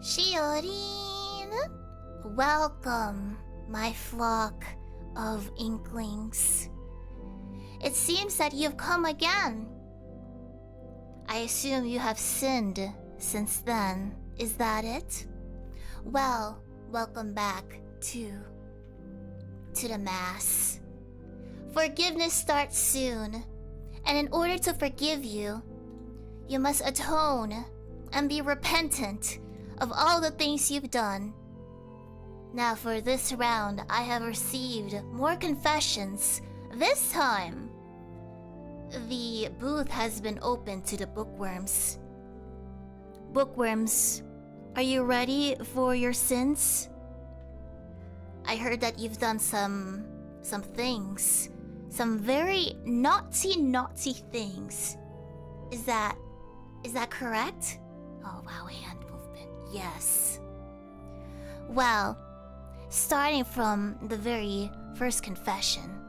Shiori, welcome, my flock of inklings. It seems that you've come again. I assume you have sinned since then. Is that it? Well, welcome back to the Mass. Forgiveness starts soon, and in order to forgive you, you must atone and be repentant of all the things you've done. Now for this round, I have received more confessions. This time, the booth has been opened to the bookworms. Bookworms, are you ready for your sins? I heard that you've done some things. Some very naughty things. Is that correct? Oh wow, hand movement. Yes. Well, starting from the very first confession,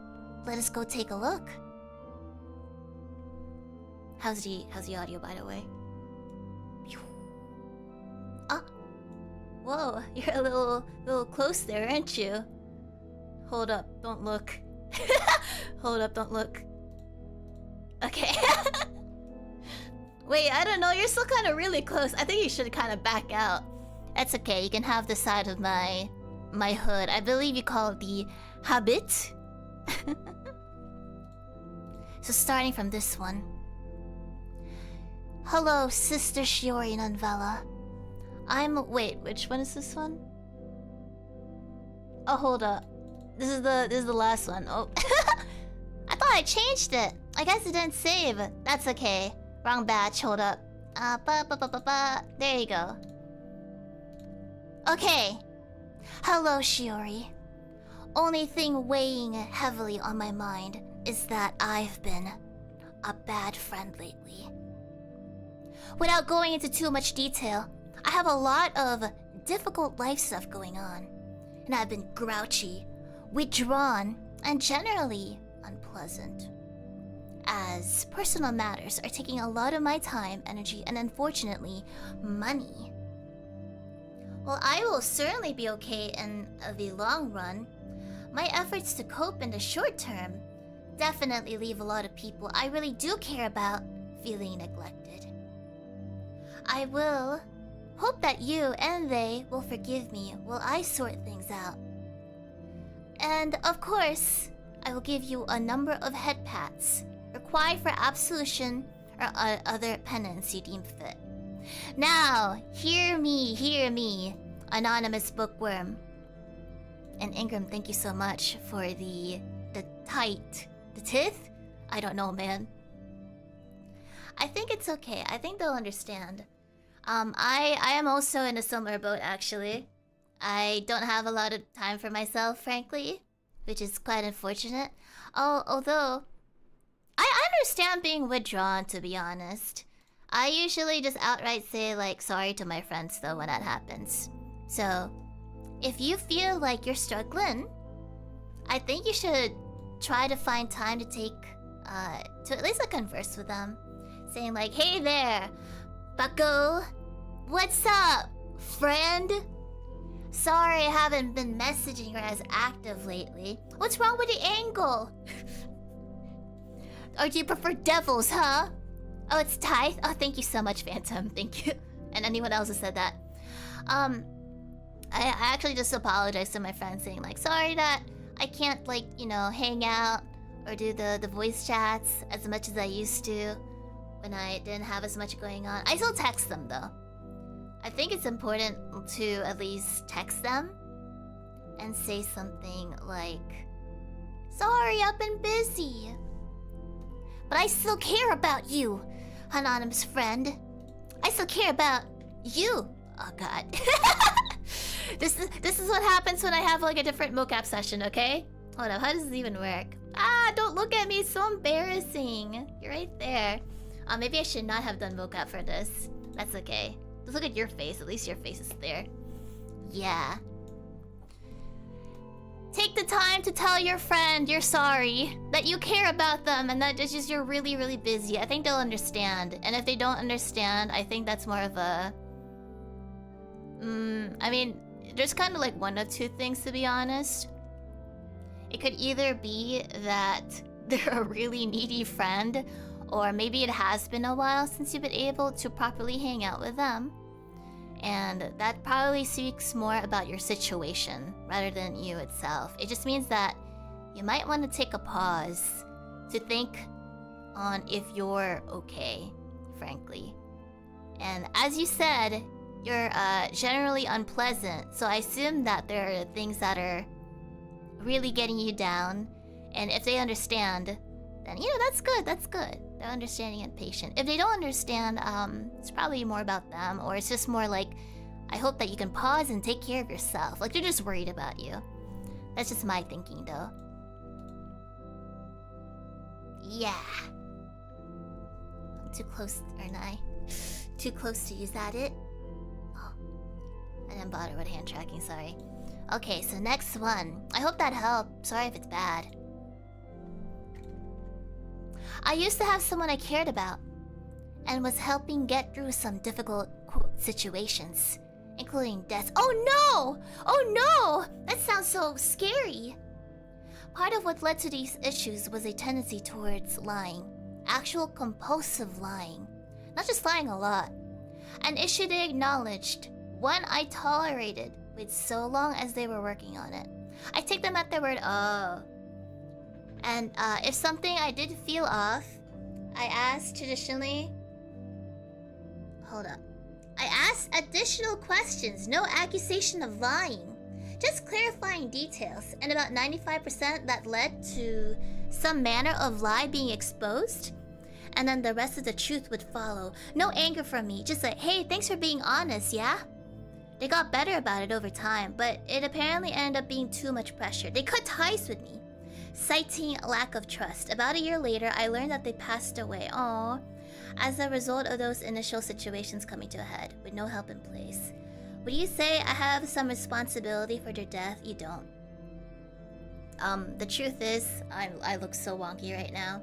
let us go take a look. How's the audio, by the way? Ah, whoa, you're a little close there, aren't you? Hold up, don't look. Hold up, don't look. Okay. Wait, I don't know, you're still kind of really close. I think you should kind of back out. That's okay, you can have the side of my hood. I believe you call it the habit. So starting from this one. Hello, Sister Shiori and Novella. Wait, which one is this one? Oh, hold up. This is the last one. Oh. I thought I changed it. I guess it didn't save. That's okay. Wrong batch, hold up. There you go. Okay. Hello, Shiori. Only thing weighing heavily on my mind is that I've been a bad friend lately. Without going into too much detail, I have a lot of difficult life stuff going on. And I've been grouchy, withdrawn, and generally unpleasant. As personal matters are taking a lot of my time, energy, and unfortunately, money. While I will certainly be okay in the long run, my efforts to cope in the short term definitely leave a lot of people I really do care about feeling neglected. I will hope that you and they will forgive me while I sort things out. And of course, I will give you a number of head pats required for absolution or other penance you deem fit. Now, hear me, Anonymous Bookworm. And Ingram, thank you so much for the tith? I don't know, man. I think it's okay. I think they'll understand. I am also in a similar boat, actually. I don't have a lot of time for myself, frankly, which is quite unfortunate. Although, I understand being withdrawn, to be honest. I usually just outright say, like, sorry to my friends, though, when that happens. So, if you feel like you're struggling, I think you should try to find time to take, to at least converse with them. Saying like, hey there, bucko. What's up, friend? Sorry I haven't been messaging her as active lately. What's wrong with the angle? Or do you prefer devils, huh? Oh, it's Tithe? Oh, thank you so much, Phantom. Thank you. And anyone else who said that. I actually just apologized to my friend saying like, sorry that I can't like, hang out or do the voice chats as much as I used to when I didn't have as much going on. I still text them though. I think it's important to at least text them and say something like, "Sorry, I've been busy. But I still care about you, anonymous friend. I still care about you." Oh god. This is what happens when I have like a different mocap session, okay? Hold up, how does this even work? Ah, don't look at me, it's so embarrassing. You're right there. Maybe I should not have done mocap for this. That's okay. Just look at your face, at least your face is there. Yeah. Take the time to tell your friend you're sorry, that you care about them, and that it's just you're really, really busy. I think they'll understand. And if they don't understand, I think that's more of a... I mean, there's kind of like one of two things, to be honest. It could either be that they're a really needy friend, or maybe it has been a while since you've been able to properly hang out with them. And that probably speaks more about your situation rather than you itself. It just means that you might want to take a pause to think on if you're okay, frankly. And as you said, you're generally unpleasant, so I assume that there are things that are really getting you down. And if they understand, then, you know, that's good, that's good. They're understanding and patient. If they don't understand, it's probably more about them, or it's just more like, I hope that you can pause and take care of yourself. Like, they're just worried about you. That's just my thinking, though. Yeah. I'm too close, aren't I? Too close to use that it? Oh. I didn't bother with hand tracking, sorry. Okay, so next one. I hope that helped. Sorry if it's bad. I used to have someone I cared about and was helping get through some difficult situations, including deaths. Oh no! Oh no! That sounds so scary. Part of what led to these issues was a tendency towards lying. Actual compulsive lying. Not just lying a lot. An issue they acknowledged. One I tolerated with so long as they were working on it. I take them at their word, oh. And if something I did feel off, I asked traditionally... Hold up. I asked additional questions, no accusation of lying. Just clarifying details, and about 95% that led to some manner of lie being exposed. And then the rest of the truth would follow. No anger from me, just like, hey, thanks for being honest, yeah? They got better about it over time, but it apparently ended up being too much pressure. They cut ties with me, citing lack of trust. About a year later, I learned that they passed away. Aww. As a result of those initial situations coming to a head, with no help in place. Would you say I have some responsibility for their death? You don't. The truth is, I look so wonky right now.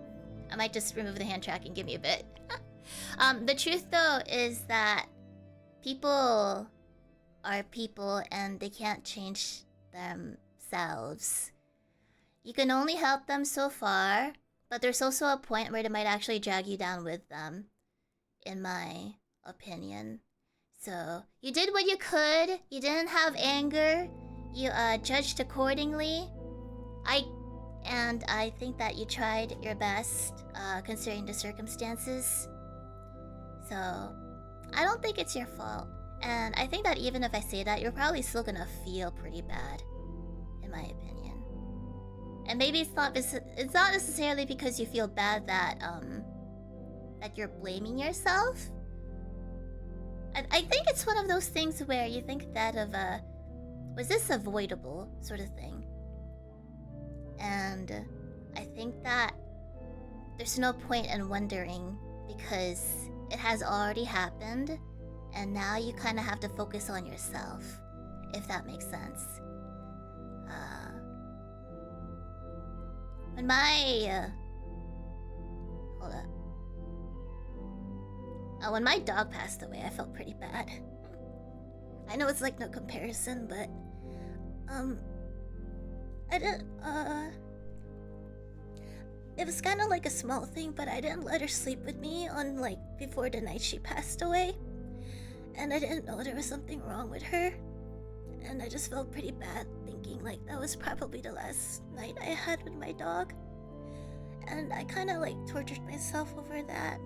I might just remove the hand tracking, give me a bit. The truth though is that people are people and they can't change themselves. You can only help them so far, but there's also a point where they might actually drag you down with them, in my opinion. So, you did what you could, you didn't have anger, you judged accordingly. I think that you tried your best, considering the circumstances. So, I don't think it's your fault. And I think that even if I say that, you're probably still gonna feel pretty bad, in my opinion. And maybe it's not necessarily because you feel bad that that you're blaming yourself. I think it's one of those things where you think that of was this avoidable sort of thing. And I think that there's no point in wondering because it has already happened. And now you kind of have to focus on yourself, if that makes sense. When my... hold up. When my dog passed away, I felt pretty bad. I know it's like no comparison, but... I didn't, it was kind of like a small thing, but I didn't let her sleep with me on, like, before the night she passed away. And I didn't know there was something wrong with her. And I just felt pretty bad thinking like that was probably the last night I had with my dog. And I kind of like tortured myself over that.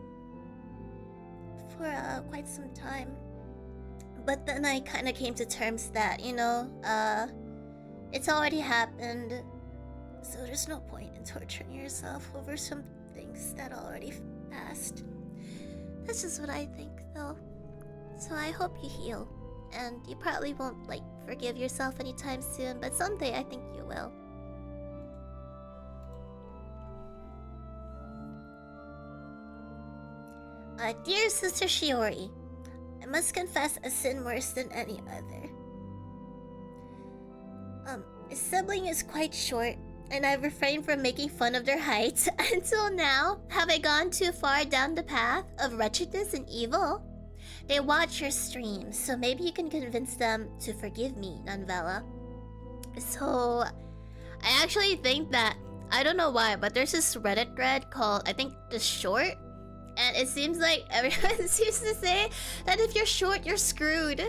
for quite some time. But then I kind of came to terms that, it's already happened. So there's no point in torturing yourself over some things that already passed. That's just what I think, though. So I hope you heal. And you probably won't, forgive yourself anytime soon, but someday I think you will. Dear Sister Shiori, I must confess a sin worse than any other. My sibling is quite short, and I've refrained from making fun of their height. Until now, have I gone too far down the path of wretchedness and evil? They watch your streams, so maybe you can convince them to forgive me, Novella. So, I actually think that, I don't know why, but there's this Reddit thread called, I think, The Short. And it seems like everyone seems to say that if you're short, you're screwed.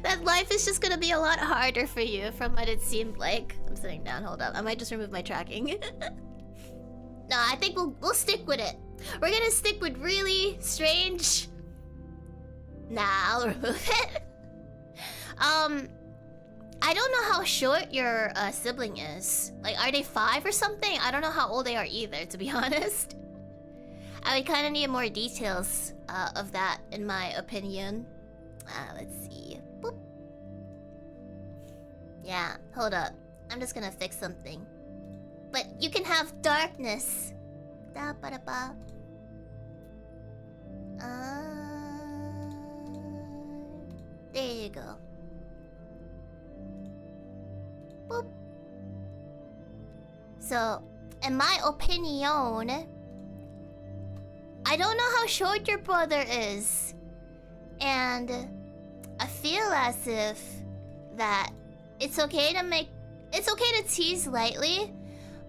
That life is just gonna be a lot harder for you from what it seemed like. I'm sitting down, hold up. I might just remove my tracking. No, I think we'll stick with it. We're gonna stick with really strange... Nah, I'll remove it. I don't know how short your sibling is. Are they 5 or something? I don't know how old they are either, to be honest. I would kind of need more details of that, in my opinion. Let's see. Boop. Yeah, hold up. I'm just gonna fix something. But you can have darkness. Da ba da ba. There you go. Boop. So, in my opinion, I don't know how short your brother is. And I feel as if that it's okay to tease lightly,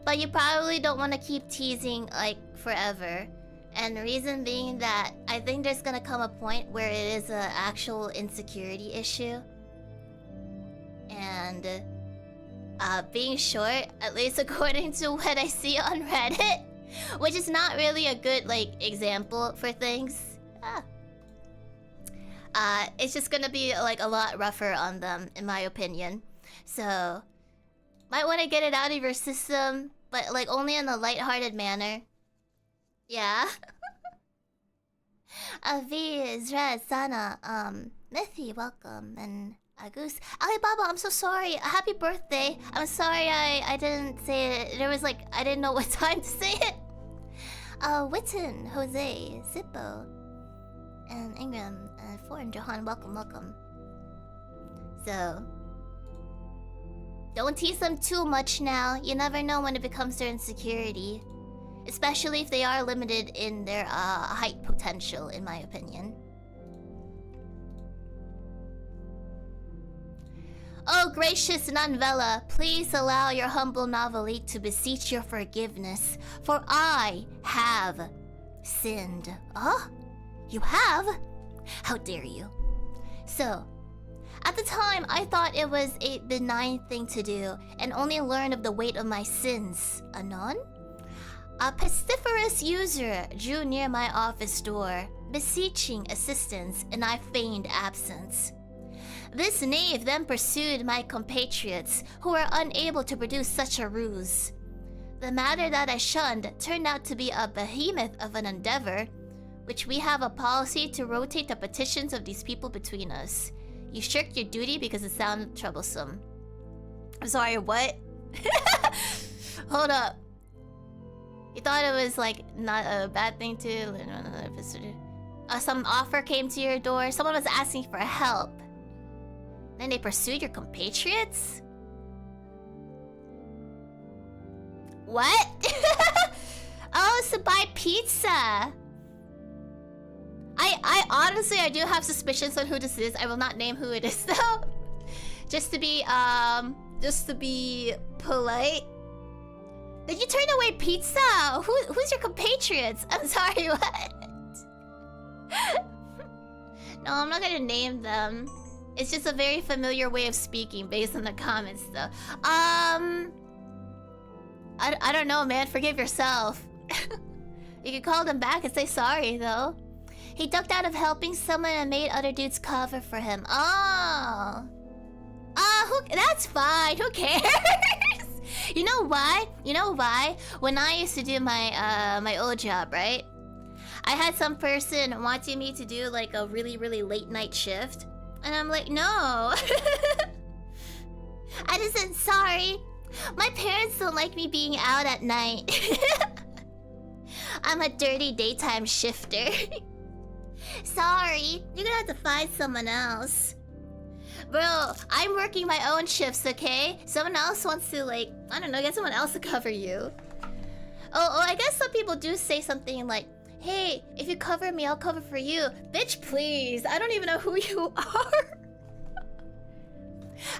but you probably don't want to keep teasing forever. And the reason being that I think there's gonna come a point where it is an actual insecurity issue. And being short, at least according to what I see on Reddit, which is not really a good example for things. It's just gonna be a lot rougher on them, in my opinion. So might want to get it out of your system, but only in a lighthearted manner. Yeah. V, Zred, Sana, Mithy, welcome, and Goose. Alibaba, I'm so sorry. Happy birthday. I'm sorry I didn't say it. There was I didn't know what time to say it. Witten, Jose, Zippo, and Ingram, and Foreign Johan, welcome. So, don't tease them too much now. You never know when it becomes their insecurity. Especially if they are limited in their height potential, in my opinion. Oh, gracious Novella, please allow your humble novelette to beseech your forgiveness, for I have sinned. Oh? You have? How dare you? So, at the time, I thought it was a benign thing to do, and only learned of the weight of my sins anon? A pestiferous user drew near my office door, beseeching assistance, and I feigned absence. This knave then pursued my compatriots, who were unable to produce such a ruse. The matter that I shunned turned out to be a behemoth of an endeavor, which we have a policy to rotate the petitions of these people between us. You shirked your duty because it sounded troublesome. I'm sorry, what? Hold up. You thought it was not a bad thing to... some offer came to your door. Someone was asking for help. Then they pursued your compatriots? What? Oh, it's to buy pizza. I honestly, I do have suspicions on who this is. I will not name who it is though. Just to be polite. Did you turn away pizza? Who's your compatriots? I'm sorry, what? No, I'm not gonna name them. It's just a very familiar way of speaking based on the comments though. I don't know, man. Forgive yourself. You can call them back and say sorry though. He ducked out of helping someone and made other dudes cover for him. Oh. That's fine. Who cares? You know why? You know why? When I used to do my my old job, right? I had some person wanting me to do like a really, really late night shift. And I'm like, no. I just sorry. My parents don't like me being out at night. I'm a dirty daytime shifter. Sorry. You're gonna have to find someone else. Bro, I'm working my own shifts, okay? Someone else wants to, like, I don't know, get someone else to cover you. Oh, I guess some people do say something like, hey, if you cover me, I'll cover for you. Bitch, please. I don't even know who you are.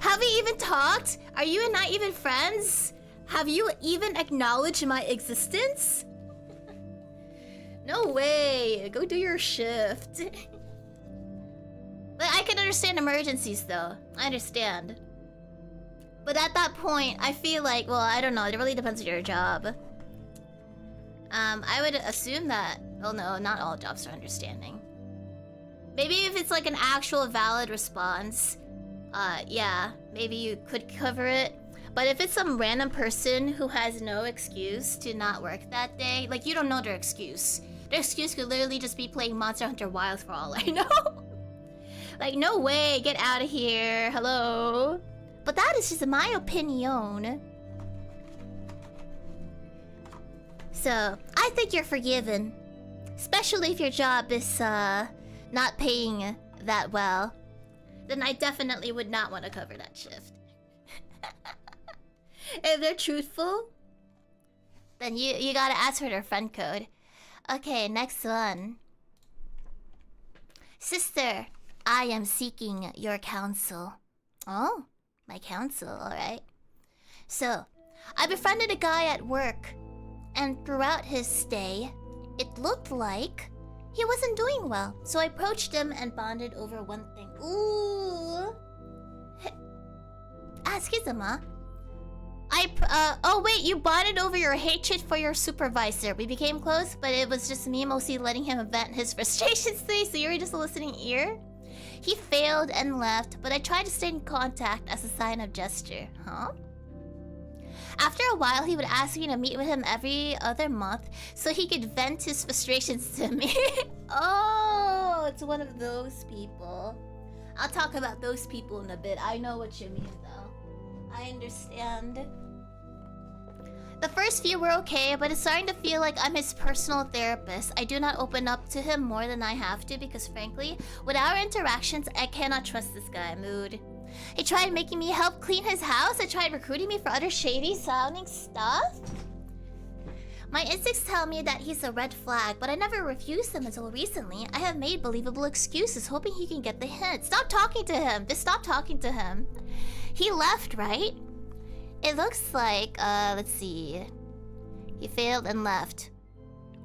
Have we even talked? Are you and I even friends? Have you even acknowledged my existence? No way. Go do your shift. But I can understand emergencies, though. I understand. But at that point, I feel like, well, I don't know. It really depends on your job. I would assume that... Well, no, not all jobs are understanding. Maybe if it's like an actual valid response, yeah, maybe you could cover it. But if it's some random person who has no excuse to not work that day, like, you don't know their excuse. Their excuse could literally just be playing Monster Hunter Wilds for all I know. Like, no way, get out of here, hello. But that is just my opinion. So, I think you're forgiven. Especially if your job is, not paying that well. Then I definitely would not want to cover that shift. If they're truthful, then you gotta ask for their friend code. Okay, next one. Sister, I am seeking your counsel. Oh, my counsel, alright. So, I befriended a guy at work, and throughout his stay, it looked like he wasn't doing well. So I approached him and bonded over one thing. Ooh. Skizama. Oh wait, you bonded over your hatred for your supervisor. We became close, but it was just me mostly letting him vent his frustrations today, so you were just a listening ear? He failed and left, but I tried to stay in contact as a sign of gesture. Huh? After a while, he would ask me to meet with him every other month so he could vent his frustrations to me. Oh, it's one of those people. I'll talk about those people in a bit. I know what you mean, though. I understand. The first few were okay, but it's starting to feel like I'm his personal therapist. I do not open up to him more than I have to because, frankly, with our interactions, I cannot trust this guy. Mood. He tried making me help clean his house. He tried recruiting me for other shady sounding stuff. My instincts tell me that he's a red flag, but I never refused him until recently. I have made believable excuses, hoping he can get the hint. Stop talking to him. Just stop talking to him. He left, right? It looks like, let's see. He failed and left.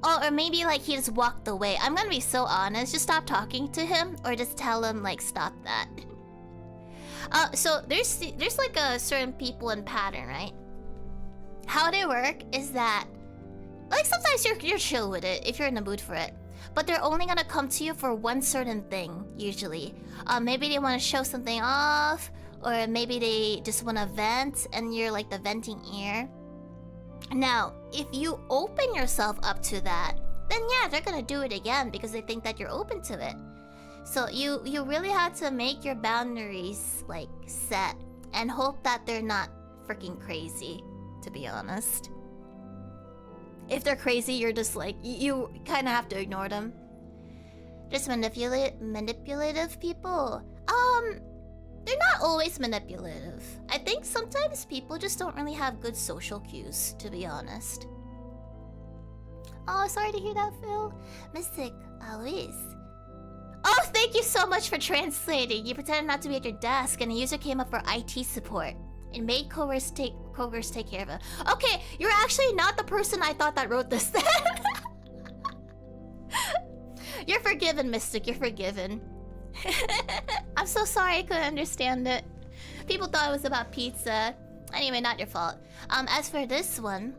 Oh, or maybe like he just walked away. I'm gonna be so honest. Just stop talking to him, or just tell him like stop that. So there's like a certain people and pattern, right? How they work is that, like, sometimes you're chill with it if you're in the mood for it, but they're only gonna come to you for one certain thing usually. Maybe they want to show something off, or maybe they just want to vent, and you're like the venting ear. Now, if you open yourself up to that, then yeah, they're gonna do it again because they think that you're open to it. So you really have to make your boundaries like set and hope that they're not freaking crazy, to be honest. If they're crazy, you're just like, you kind of have to ignore them. Just manipulative people. They're not always manipulative. I think sometimes people just don't really have good social cues, to be honest. Oh, sorry to hear that, Phil. Mystic, Luis. Oh, thank you so much for translating. You pretended not to be at your desk, and a user came up for IT support. It made coworkers take care of it. Okay, you're actually not the person I thought that wrote this. You're forgiven, Mystic. You're forgiven. I'm so sorry I couldn't understand it. People thought it was about pizza. Anyway, not your fault. As for this one,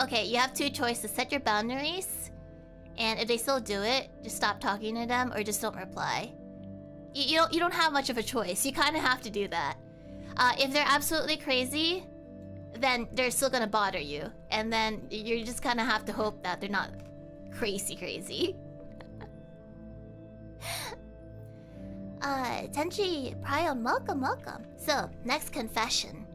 okay, you have two choices: set your boundaries, And if they still do it, just stop talking to them or just don't reply. You don't have much of a choice. You kind of have to do that. If they're absolutely crazy, then they're still gonna bother you, and then you just kind of have to hope that they're not crazy. Tenji Prion, welcome. So, next confession.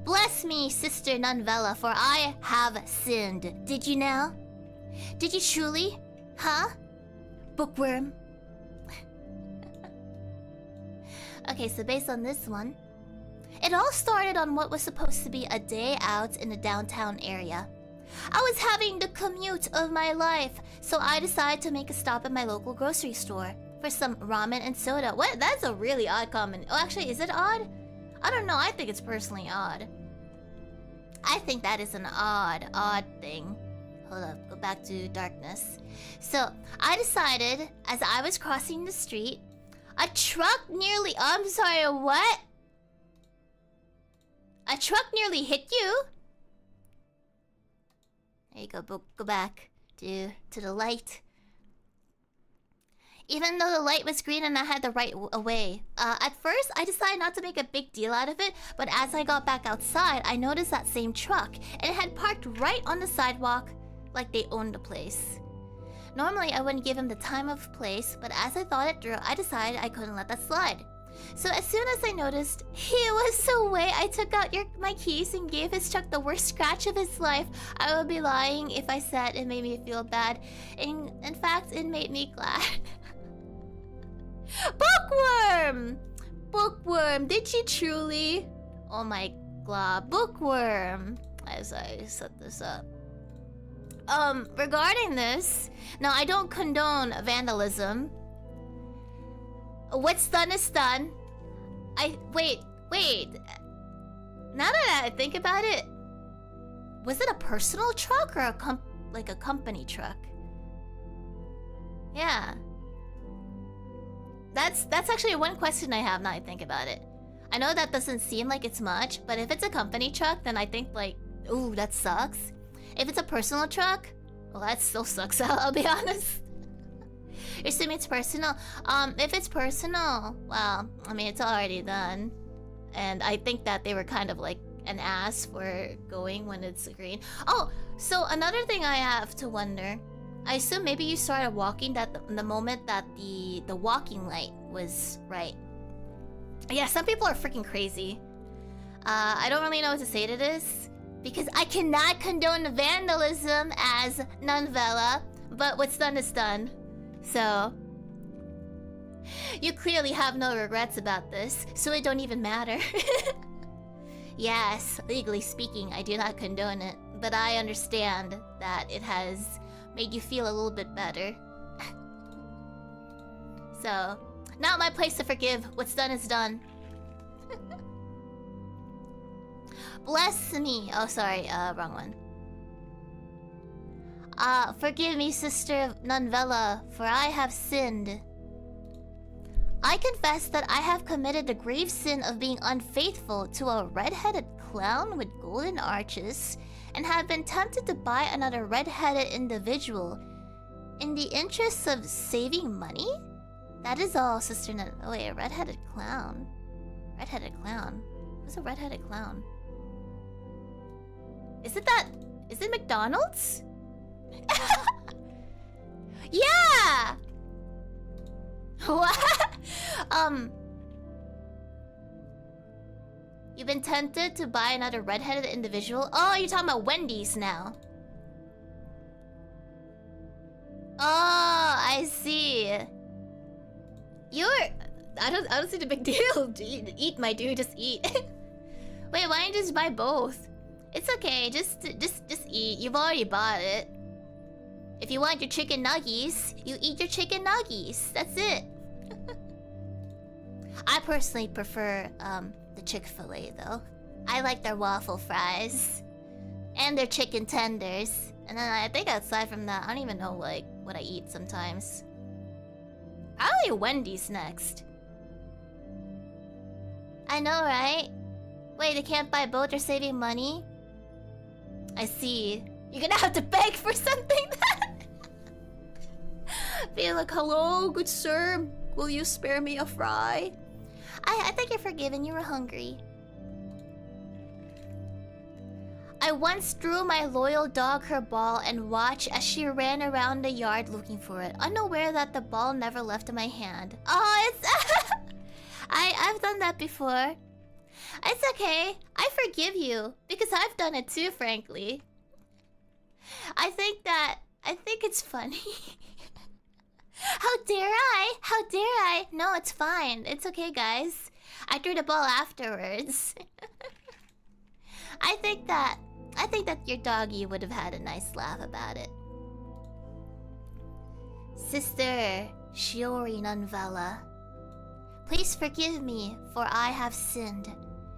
Bless me, Sister Novella, for I have sinned. Did you now? Did you truly? Huh? Bookworm? Okay, so based on this one, it all started on what was supposed to be a day out in the downtown area. I was having the commute of my life, so I decided to make a stop at my local grocery store for some ramen and soda. What? That's a really odd comment. Oh, actually, is it odd? I don't know. I think it's personally odd. I think that is an odd thing. Hold up, go back to darkness. So, I decided, as I was crossing the street, a truck nearly... I'm sorry, what? A truck nearly hit you? There you go, go back to the light. Even though the light was green and I had the right way. At first, I decided not to make a big deal out of it, but as I got back outside, I noticed that same truck, and it had parked right on the sidewalk, like they owned the place. Normally, I wouldn't give him the time of place, but as I thought it through, I decided I couldn't let that slide. So as soon as I noticed he was away, I took out my keys and gave his truck the worst scratch of his life. I would be lying if I said it made me feel bad. In fact, it made me glad. Bookworm! Bookworm, did you truly? Oh my god, Bookworm. As I set this up. Regarding this, now I don't condone vandalism. What's done is done. Wait. Now that I think about it, was it a personal truck or a company truck? Yeah. That's actually one question I have now I think about it. I know that doesn't seem like it's much, but if it's a company truck, then I think like, ooh, that sucks. If it's a personal truck, well, that still sucks. I'll be honest. You're assuming it's personal? If it's personal, well, I mean, it's already done. And I think that they were kind of like an ass for going when it's green. Oh, so another thing I have to wonder. I assume maybe you started walking the moment that the walking light was right. Yeah, some people are freaking crazy. I don't really know what to say to this, because I cannot condone vandalism as Novella, but what's done is done. So, you clearly have no regrets about this, so it don't even matter. Yes, legally speaking, I do not condone it, but I understand that it has made you feel a little bit better. So, not my place to forgive. What's done is done. Bless me. Oh, sorry, wrong one. Forgive me, Sister Novella, for I have sinned. I confess that I have committed the grave sin of being unfaithful to a red-headed clown with golden arches, and have been tempted to buy another red-headed individual in the interests of saving money? That is all, Sister Oh wait, a red-headed clown. Red-headed clown? Who's a red-headed clown? Is it McDonald's? Yeah! What? You've been tempted to buy another red-headed individual? Oh, you're talking about Wendy's now. Oh, I see. I don't see the big deal. Eat, my dude, just eat. Wait, why don't you just buy both? It's okay, just eat. You've already bought it. If you want your chicken nuggies, you eat your chicken nuggies. That's it. I personally prefer the Chick-fil-A though. I like their waffle fries and their chicken tenders. And then I think aside from that, I don't even know like what I eat sometimes. Probably Wendy's next. I know, right? Wait, they can't buy both, they're saving money? I see. You're gonna have to beg for something then. Be like, hello, good sir. Will you spare me a fry? I think you're forgiven. You were hungry. I once threw my loyal dog her ball and watched as she ran around the yard looking for it, unaware that the ball never left my hand. Oh, it's... I've done that before. It's okay. I forgive you, because I've done it too, frankly. I think it's funny. How dare I? How dare I? No, it's fine. It's okay, guys. I threw the ball afterwards. I think that your doggy would have had a nice laugh about it. Sister Shiori Novella, please forgive me, for I have sinned.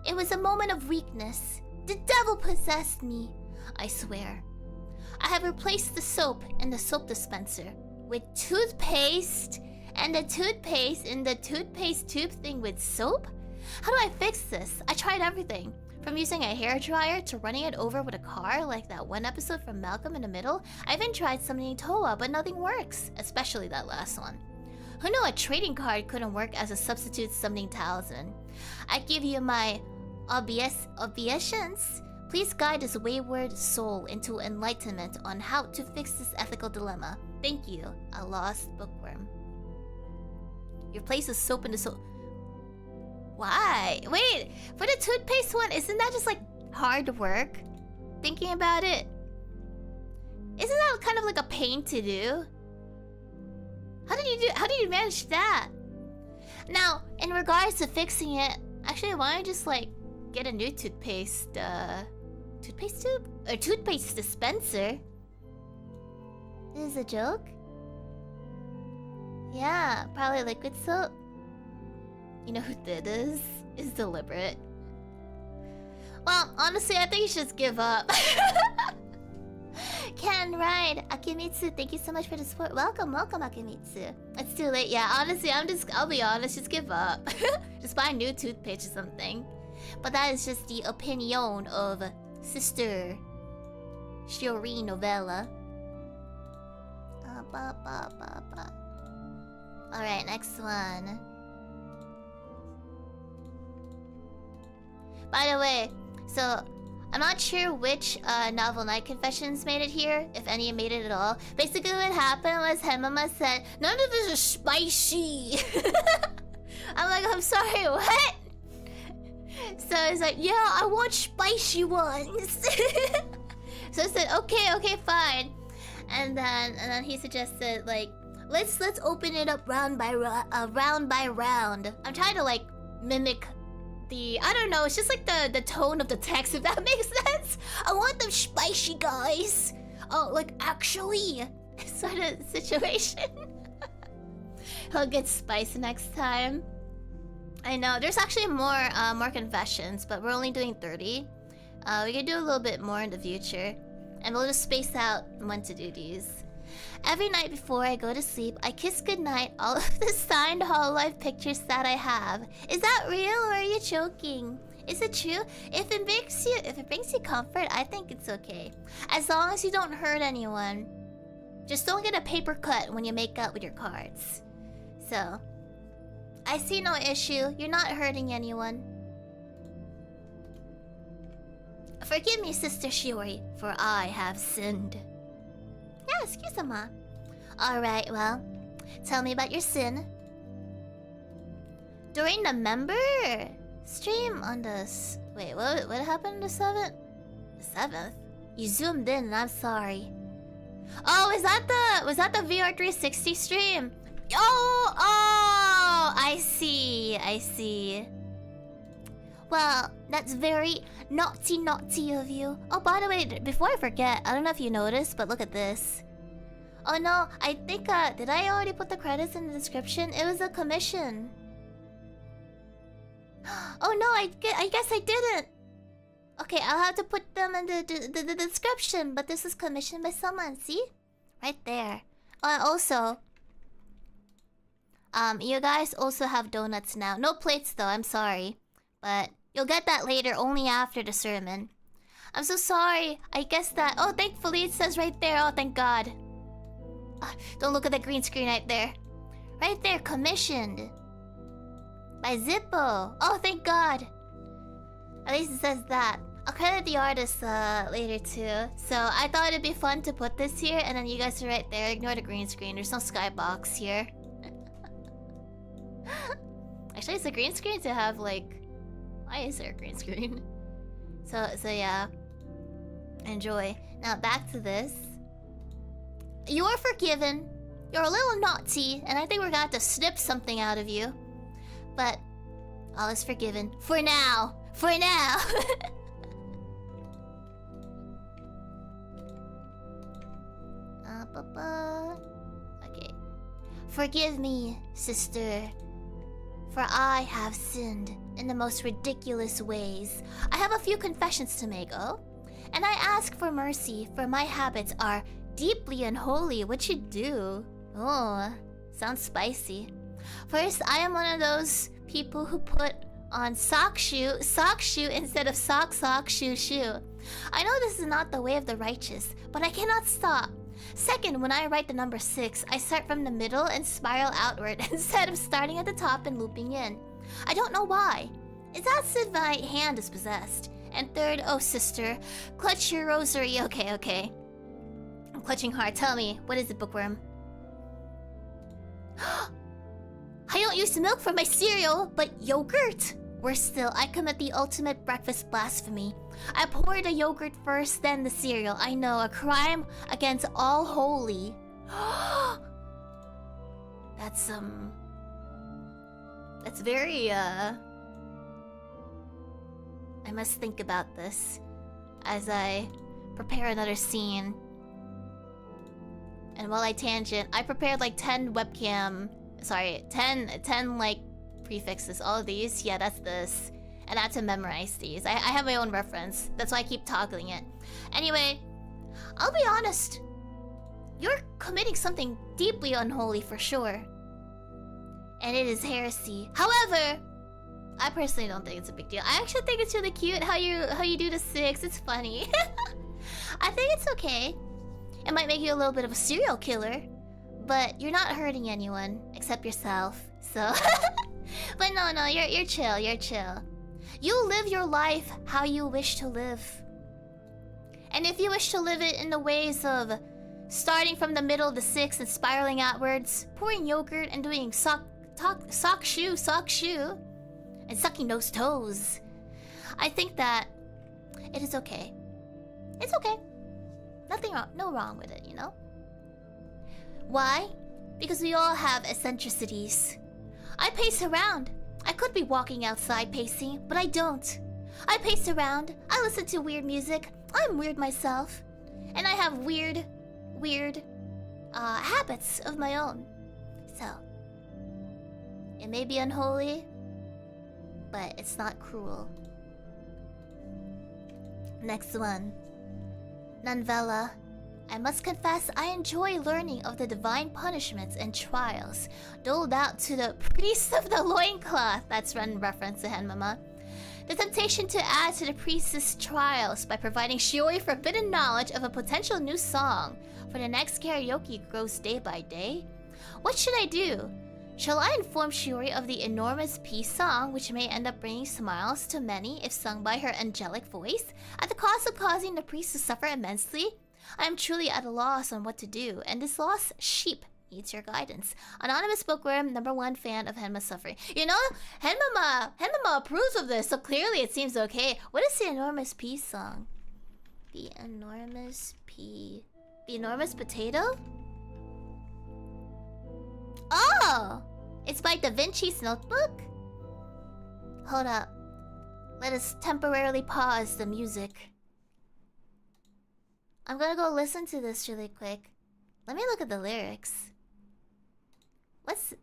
It was a moment of weakness. The devil possessed me, I swear. I have replaced the soap in the soap dispenser with toothpaste, and the toothpaste in the toothpaste tube thing with soap? How do I fix this? I tried everything. From using a hairdryer to running it over with a car like that one episode from Malcolm in the Middle. I even tried summoning Toa, but nothing works. Especially that last one. Who knew a trading card couldn't work as a substitute summoning talisman? I give you my obeisance. Please guide this wayward soul into enlightenment on how to fix this ethical dilemma. Thank you, a lost bookworm. Your place is soap in the soap. Why? Wait, for the toothpaste one, isn't that just like hard work? Thinking about it. Isn't that kind of like a pain to do? How did you manage that? Now, in regards to fixing it, actually why don't I just like get a new toothpaste toothpaste tube? Or toothpaste dispenser? This is a joke? Yeah, probably liquid soap. You know who did this? It's deliberate. Well, honestly, I think you should just give up. Can ride. Akimitsu, thank you so much for the support. Welcome, welcome, Akimitsu. It's too late. Yeah, honestly, I'll be honest, just give up. Just buy a new toothpaste or something. But that is just the opinion of Sister Shiori Novella. Alright, next one. By the way, so I'm not sure which Novel Night Confessions made it here, if any made it at all. Basically what happened was Henmama said, none of this is spicy. I'm like, I'm sorry, what? So it's like, yeah, I want spicy ones. So I said, okay, fine. And then he suggested like, let's open it up round by round. I'm trying to like mimic the, I don't know, it's just like the tone of the text, if that makes sense. I want them spicy, guys. Oh, like actually, sort of situation. He'll get spicy next time. I know, there's actually more confessions, but we're only doing 30. We can do a little bit more in the future. And we'll just space out when to do these. Every night before I go to sleep, I kiss goodnight all of the signed Hololive pictures that I have. Is that real or are you joking? Is it true? If it brings you comfort, I think it's okay. As long as you don't hurt anyone. Just don't get a paper cut when you make out with your cards. So, I see no issue. You're not hurting anyone. Forgive me, Sister Shiori, for I have sinned. Yeah, excuse-ma. Alright, well, tell me about your sin. During the member stream on the... Wait, what happened on the 7th? The 7th? You zoomed in and I'm sorry. Oh, was that the VR 360 stream? Oh, I see. Well, that's very naughty of you. Oh, by the way, before I forget, I don't know if you noticed, but look at this. Oh no, I think, did I already put the credits in the description? It was a commission. Oh no, I guess I didn't. Okay, I'll have to put them in the description, but this is commissioned by someone, see? Right there. Also, you guys also have donuts now. No plates though, I'm sorry. But you'll get that later, only after the sermon. I'm so sorry. I guess that... Oh, thankfully it says right there. Oh, thank God. Don't look at the green screen right there. Right there, commissioned. By Zippo. Oh, thank God. At least it says that. I'll credit the artist later too. So I thought it'd be fun to put this here, and then you guys are right there. Ignore the green screen. There's no skybox here. Actually, it's a green screen to have like... Why is there a green screen? So yeah. Enjoy. Now back to this. You are forgiven. You're a little naughty, and I think we're gonna have to snip something out of you. But all is forgiven. For now. For now. Okay. Forgive me, sister. For I have sinned in the most ridiculous ways. I have a few confessions to make, oh? And I ask for mercy, for my habits are deeply unholy. What you do? Oh, sounds spicy. First, I am one of those people who put on sock shoe instead of sock shoe. I know this is not the way of the righteous, but I cannot stop. Second, when I write the number 6, I start from the middle and spiral outward instead of starting at the top and looping in. I don't know why. It's as if my hand is possessed. And third, oh sister, clutch your rosary. Okay. I'm clutching hard. Tell me, what is it, bookworm? I don't use milk for my cereal, but yogurt. Worse still, I commit the ultimate breakfast blasphemy. I pour the yogurt first, then the cereal. I know, a crime against all holy. That's very, I must think about this as I prepare another scene. And while I tangent, I prepared like 10 like prefixes. All of these, yeah, that's this. And I had to memorize these. I have my own reference. That's why I keep toggling it. Anyway, I'll be honest. You're committing something deeply unholy for sure. And it is heresy. However, I personally don't think it's a big deal. I actually think it's really cute how you do the 6. It's funny. I think it's okay. It might make you a little bit of a serial killer, but you're not hurting anyone except yourself. So, but no, you're chill. You're chill. You live your life how you wish to live. And if you wish to live it in the ways of starting from the middle of the 6 and spiraling outwards, pouring yogurt and doing sock shoe, and sucking those toes, I think that it is okay. It's okay. Nothing wrong, no wrong with it, you know? Why? Because we all have eccentricities. I pace around. I could be walking outside pacing, but I don't. I pace around. I listen to weird music. I'm weird myself. And I have weird habits of my own. So, it may be unholy, but it's not cruel. Next one. Novella. I must confess I enjoy learning of the divine punishments and trials doled out to the priest of the loincloth. That's one reference to Henmama. The temptation to add to the priest's trials by providing Shiori forbidden knowledge of a potential new song for the next karaoke grows day by day. What should I do? Shall I inform Shiori of the enormous peace song, which may end up bringing smiles to many if sung by her angelic voice, at the cost of causing the priest to suffer immensely? I am truly at a loss on what to do, and this lost sheep needs your guidance. Anonymous bookworm, #1 fan of Henma's suffering. You know, Henmama approves of this, so clearly it seems okay. What is the enormous peace song? The enormous potato? Oh! It's by Da Vinci's Notebook? Hold up. Let us temporarily pause the music. I'm gonna go listen to this really quick. Let me look at the lyrics. What's...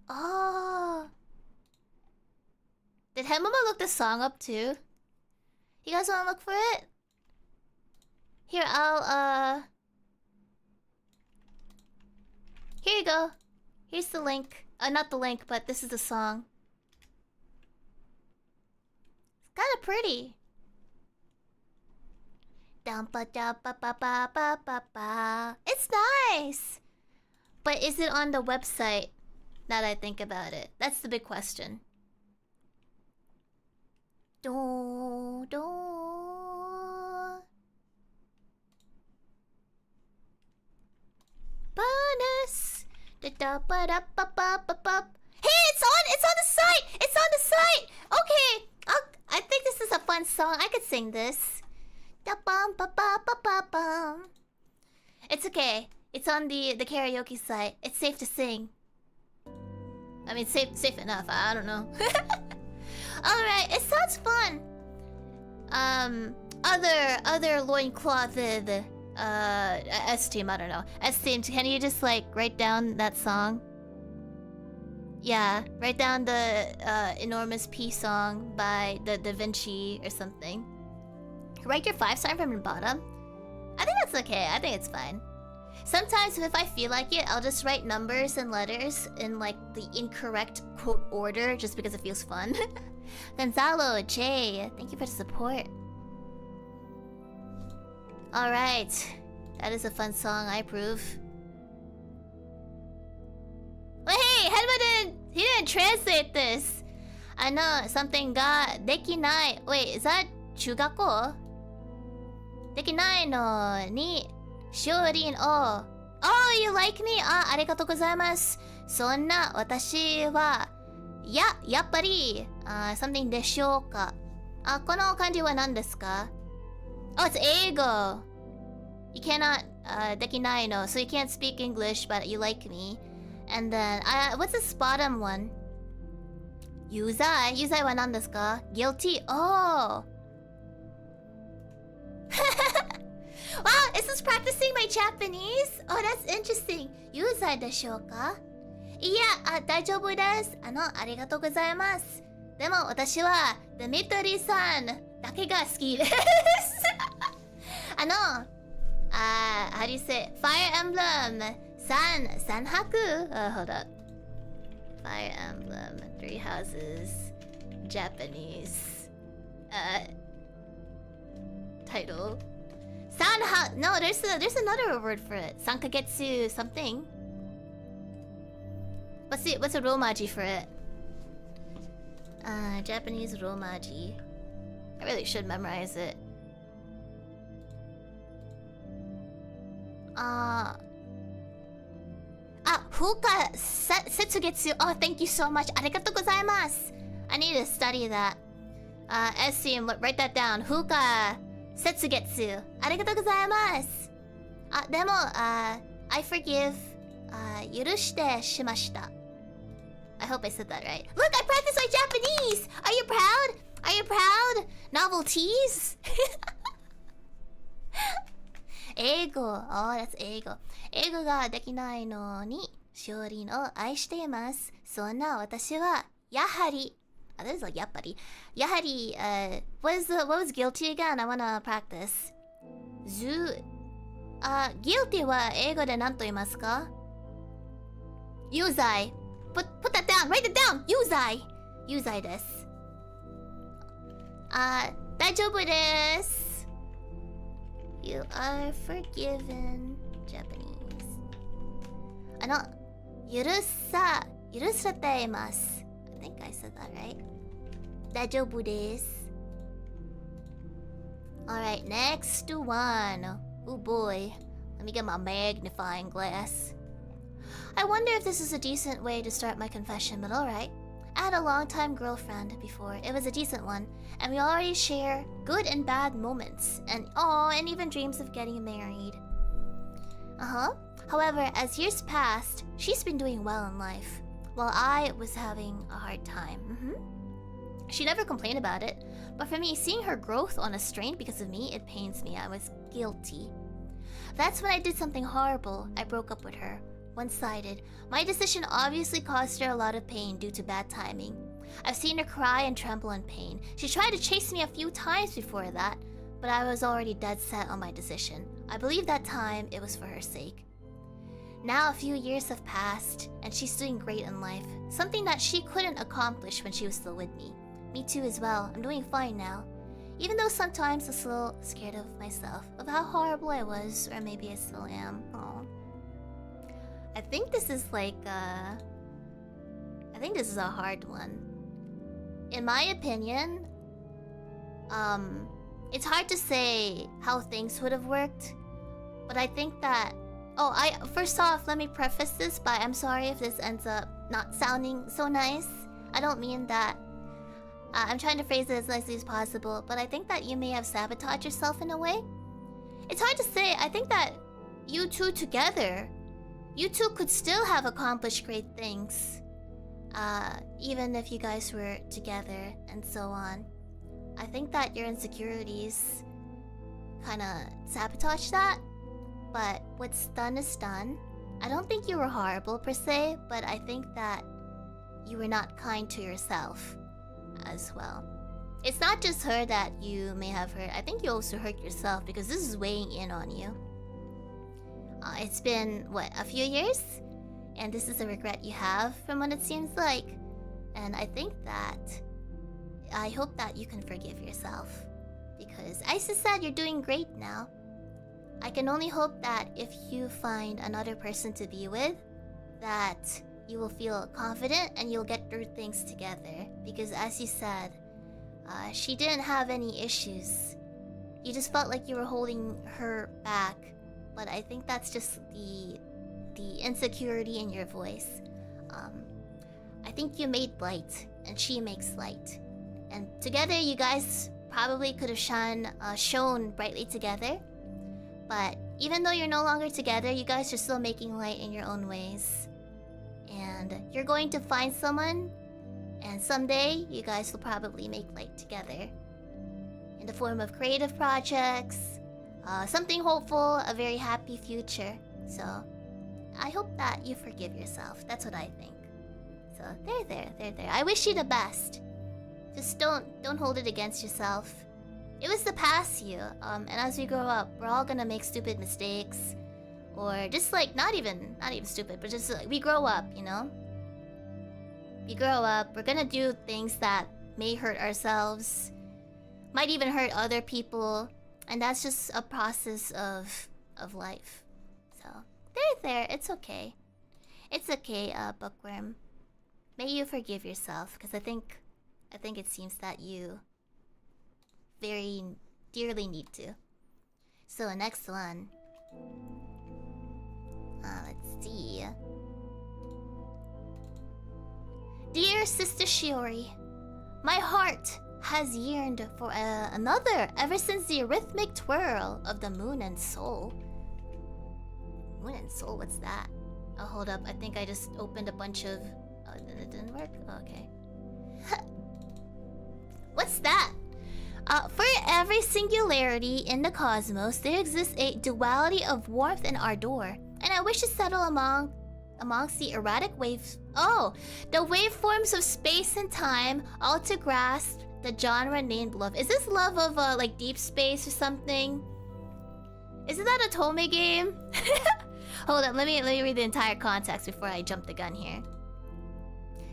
Oh... Did Henmama look the song up too? You guys wanna look for it? Here, Here you go. Here's the link. Not the link, but this is the song. Kind of pretty. It's nice. But is it on the website? Now that I think about it, that's the big question. Do do. Bonus. Hey, it's on the site. It's on the site. Okay, I think this is a fun song. I could sing this. It's okay. It's on the karaoke site. It's safe to sing. I mean, safe enough. I don't know. All right, it sounds fun. Other loinclothed S team. I don't know. S team. Can you just like write down that song? Yeah, write down the enormous P song by the Da Vinci or something. Write your 5-star from the bottom. I think that's okay. I think it's fine. Sometimes if I feel like it, I'll just write numbers and letters in like the incorrect quote order just because it feels fun. Gonzalo, Jay, thank you for the support. Alright. That is a fun song, I approve. Well, hey, Henma he didn't translate this. I know something got dekinai. Wait, is that chugako? Dekinai no ni Shiori o. Oh, you like me? Ah, arigatou gozaimasu. Sonna watashi wa yappari something deshou ka? Kono kanji wa nan desu ka? Oh, it's eigo. You cannot dekinai no, so you can't speak English, but you like me. And then what's this bottom one? Yuzai wa nan desu ka? Guilty. Oh. Wow, is this practicing my Japanese? Oh, that's interesting. Yuzai deshou ka? Iya, daijoubu desu. Arigatou gozaimasu. Demo, watashi wa Dimitri-san dake ga suki desu. How do you say it? Fire Emblem Sanhaku? Hold up. Fire Emblem 3 Houses Japanese title. No, there's another word for it. Sankagetsu something. What's a romaji for it? Japanese romaji. I really should memorize it. Fuka Setsugetsu. Oh, thank you so much. Arigatou gozaimasu. I need to study that. SCM, write that down. Fuka Setsugetsu. Arigatou gozaimasu. Demo, I forgive. Yurushite shimashita. I hope I said that right. Look, I practiced my Japanese! Are you proud? Are you proud? Novelties? Eigo. Oh, that's eigo. Eigo ga dekinai no ni Shiori no aishite imasu. Sonna watashi wa yahari. This is like yappari. Yahari, what was guilty again? I wanna practice. Guilty wa eigo de nan to imasu ka? Yuzai. Put that down. Write it down. Yuzai. Yuzai desu. Daijoubu desu. You are forgiven. Japanese. Yurusate imasu. I think I said that right. Daijoubu desu. Alright, next one. Oh boy. Let me get my magnifying glass. I wonder if this is a decent way to start my confession, but alright. I had a long-time girlfriend before. It was a decent one, and we already share good and bad moments, and even dreams of getting married. However, as years passed, she's been doing well in life, while I was having a hard time. She never complained about it, but for me, seeing her growth on a strain because of me, it pains me. I was guilty. That's when I did something horrible. I broke up with her. One-sided. My decision obviously caused her a lot of pain due to bad timing. I've seen her cry and tremble in pain. She tried to chase me a few times before that, but I was already dead set on my decision. I believe that time it was for her sake. Now a few years have passed, and she's doing great in life, something that she couldn't accomplish when she was still with me. Me too as well. I'm doing fine now. Even though sometimes I was a little scared of myself, of how horrible I was, or maybe I still am. Oh. I think this is like, I think this is a hard one. In my opinion, it's hard to say how things would have worked, but I think that... first off, let me preface this by I'm sorry if this ends up not sounding so nice. I don't mean that. I'm trying to phrase it as nicely as possible, but I think that you may have sabotaged yourself in a way. It's hard to say. I think that you two together, you two could still have accomplished great things. Even if you guys were together and so on. I think that your insecurities kind of sabotage that. But what's done is done. I don't think you were horrible per se, but I think that you were not kind to yourself as well. It's not just her that you may have hurt. I think you also hurt yourself because this is weighing in on you. It's been, what, a few years? And this is a regret you have from what it seems like. And I think that... I hope that you can forgive yourself. Because Isis said you're doing great now. I can only hope that if you find another person to be with, that you will feel confident and you'll get through things together. Because as you said, she didn't have any issues. You just felt like you were holding her back. But I think that's just the insecurity in your voice. I think you made light, and she makes light. And together you guys probably could have shone brightly together. But even though you're no longer together, you guys are still making light in your own ways. And you're going to find someone, and someday you guys will probably make light together. In the form of creative projects, something hopeful, a very happy future. So, I hope that you forgive yourself. That's what I think. So, there. I wish you the best. Just don't hold it against yourself. It was the past you, and as we grow up, we're all gonna make stupid mistakes. Or just like, not even stupid, but just like, we grow up, you know? We grow up, we're gonna do things that may hurt ourselves, might even hurt other people, and that's just a process of life. So, there, it's okay. It's okay, Bookworm. May you forgive yourself, because I think it seems that you very dearly need to. So, next one. Let's see. Dear Sister Shiori, my heart has yearned for another ever since the rhythmic twirl of the moon and soul. Moon and soul, what's that? Oh, hold up. I think I just opened a bunch of... Oh, it didn't work? Oh, okay. What's that? For every singularity in the cosmos, there exists a duality of warmth and ardor. And I wish to settle amongst the erratic waves... Oh! The waveforms of space and time, all to grasp the genre named love. Is this love of, like, deep space or something? Isn't that a Tome game? Hold up, let me read the entire context before I jump the gun here.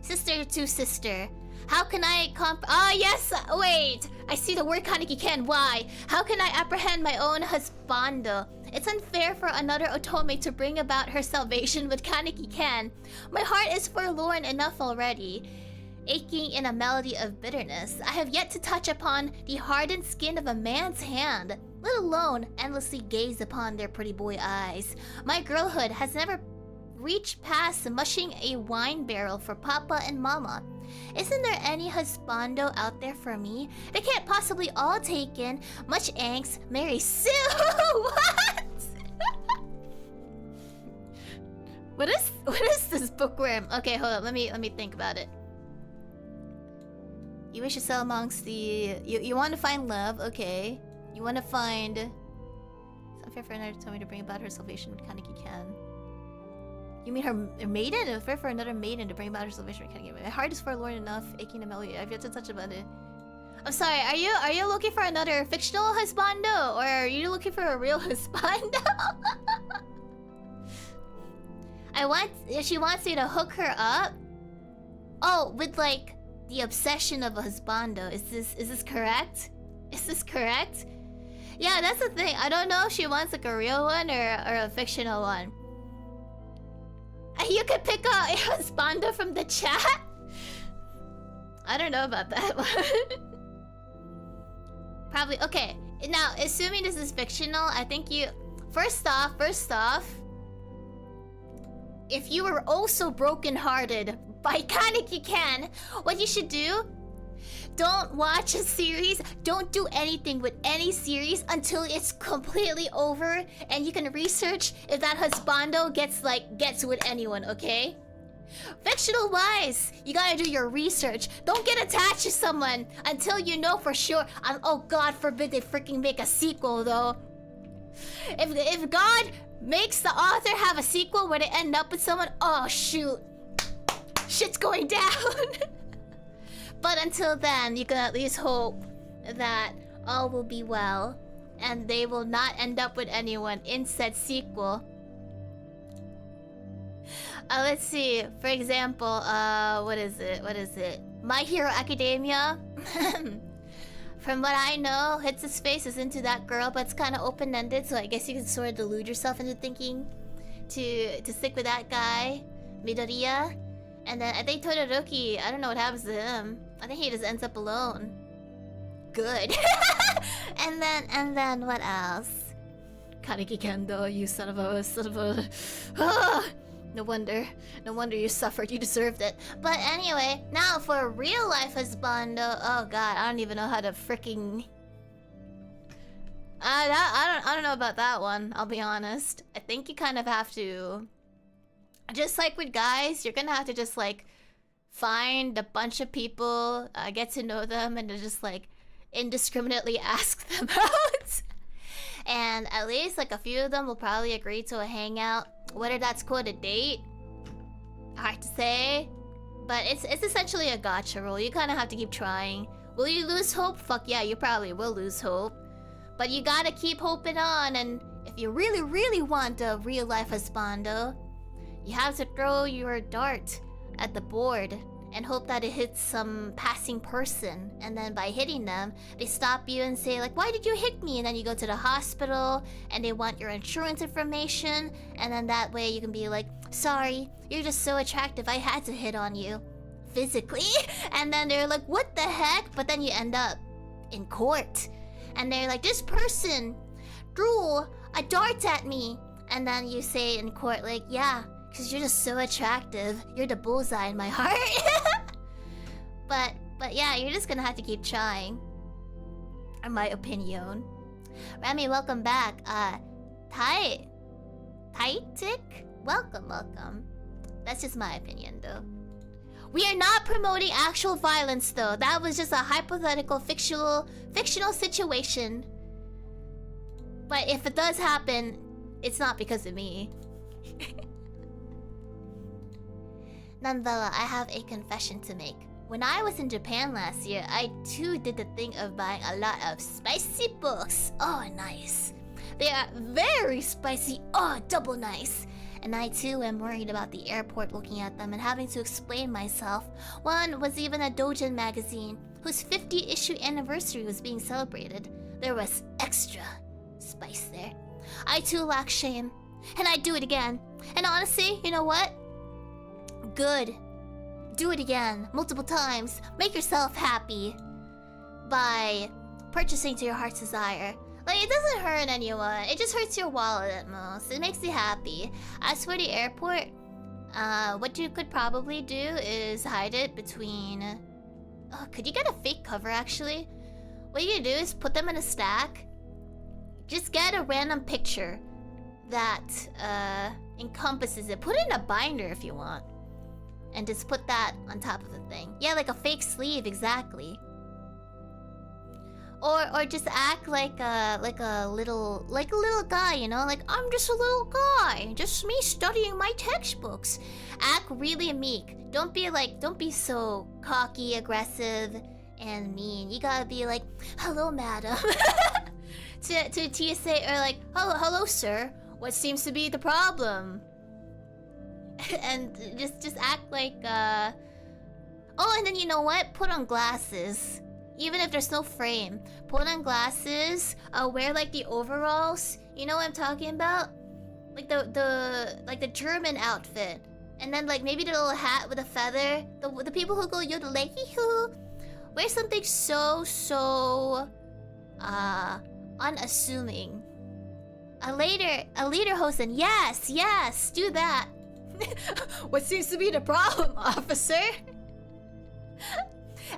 Sister to sister. How can I yes! Wait! I see the word kaneki-ken. Why? How can I apprehend my own husbando? It's unfair for another otome to bring about her salvation with kaneki-ken. My heart is forlorn enough already, aching in a melody of bitterness. I have yet to touch upon the hardened skin of a man's hand, let alone endlessly gaze upon their pretty boy eyes. My girlhood has never reached past mushing a wine barrel for Papa and Mama. Isn't there any husbando out there for me? They can't possibly all take in much angst. Mary Sue! What? What is this bookworm? Okay, hold up. Let me think about it. You wish to sell amongst the... You want to find love, okay. You want to find... It's unfair for another Tommy to bring about her salvation with Kaneki-ken. You mean her maiden? It's unfair for another maiden to bring about her salvation with Kaneki-ken. My heart is forlorn enough, aching to melody. I've yet to touch about it. I'm sorry, are you looking for another fictional husbando? Or are you looking for a real husbando? She wants me to hook her up? Oh, with like The obsession of a husbando. Is this correct? Is this correct? Yeah, that's the thing. I don't know if she wants like a real one or a fictional one. You could pick out a husbando from the chat? I don't know about that one. Probably. Okay, now assuming this is fictional, I think you... First off, if you were also brokenhearted by Kaneki Can, what you should do, don't watch a series, don't do anything with any series until it's completely over and you can research if that husbando gets with anyone, okay? Fictional wise, you gotta do your research. Don't get attached to someone until you know for sure. Oh, God forbid they freaking make a sequel though. If God makes the author have a sequel where they end up with someone, oh shoot, shit's going down. But until then, you can at least hope that all will be well and they will not end up with anyone in said sequel. Let's see. For example, what is it? My Hero Academia. From what I know, Hits His Face is into that girl, but it's kind of open-ended, so I guess you can sort of delude yourself into thinking to stick with that guy, Midoriya. And then I think Todoroki, I don't know what happens to him. I think he just ends up alone. Good. and then what else? Kaneki Kendo, you son of a... No wonder you suffered. You deserved it. But anyway, now for a real life husbando. Oh God, I don't even know how to freaking. I don't know about that one. I'll be honest. I think you kind of have to. Just like with guys, you're gonna have to just like find a bunch of people, get to know them, and to just like indiscriminately ask them out. And at least like a few of them will probably agree to a hangout. Whether that's called a date, hard to say. But it's essentially a gacha role. You kind of have to keep trying. Will you lose hope? Fuck yeah, you probably will lose hope. But you gotta keep hoping on. And if you really, really want a real life husbando, you have to throw your dart at the board and hope that it hits some passing person. And then by hitting them, they stop you and say like, why did you hit me? And then you go to the hospital and they want your insurance information. And then that way you can be like, sorry, you're just so attractive, I had to hit on you. Physically. And then they're like, what the heck? But then you end up in court. And they're like, this person threw a dart at me. And then you say in court like, yeah, because you're just so attractive. You're the bullseye in my heart. But yeah, you're just gonna have to keep trying. In my opinion. Remy, welcome back. Tight? Welcome. That's just my opinion though. We are not promoting actual violence though. That was just a hypothetical fictional situation. But if it does happen, it's not because of me. Novella, I have a confession to make. When I was in Japan last year, I too did the thing of buying a lot of spicy books. Oh, nice. They are very spicy. Oh, double nice. And I too am worried about the airport looking at them and having to explain myself. One was even a doujin magazine, whose 50-issue anniversary was being celebrated. There was extra spice there. I too lack shame, and I'd do it again. And honestly, you know what? Good. Do it again, multiple times. Make yourself happy by purchasing to your heart's desire. Like, it doesn't hurt anyone. It just hurts your wallet at most. It makes you happy. As for the airport, what you could probably do is hide it between... Oh, could you get a fake cover, actually? What you do is put them in a stack. Just get a random picture that encompasses it. Put it in a binder if you want. And just put that on top of the thing. Yeah, like a fake sleeve, exactly. Or just act like a little guy, you know? Like, I'm just a little guy. Just me studying my textbooks. Act really meek. Don't be so cocky, aggressive, and mean. You gotta be like, hello, madam. to TSA, or like, hello, sir. What seems to be the problem? And just act like, Oh, and then you know what? Put on glasses. Even if there's no frame. Put on glasses. Wear like the overalls. You know what I'm talking about? Like the German outfit. And then like maybe the little hat with a feather. The people who go yodelei-hoo. Wear something so unassuming. A leader host, and yes, do that. What seems to be the problem, officer?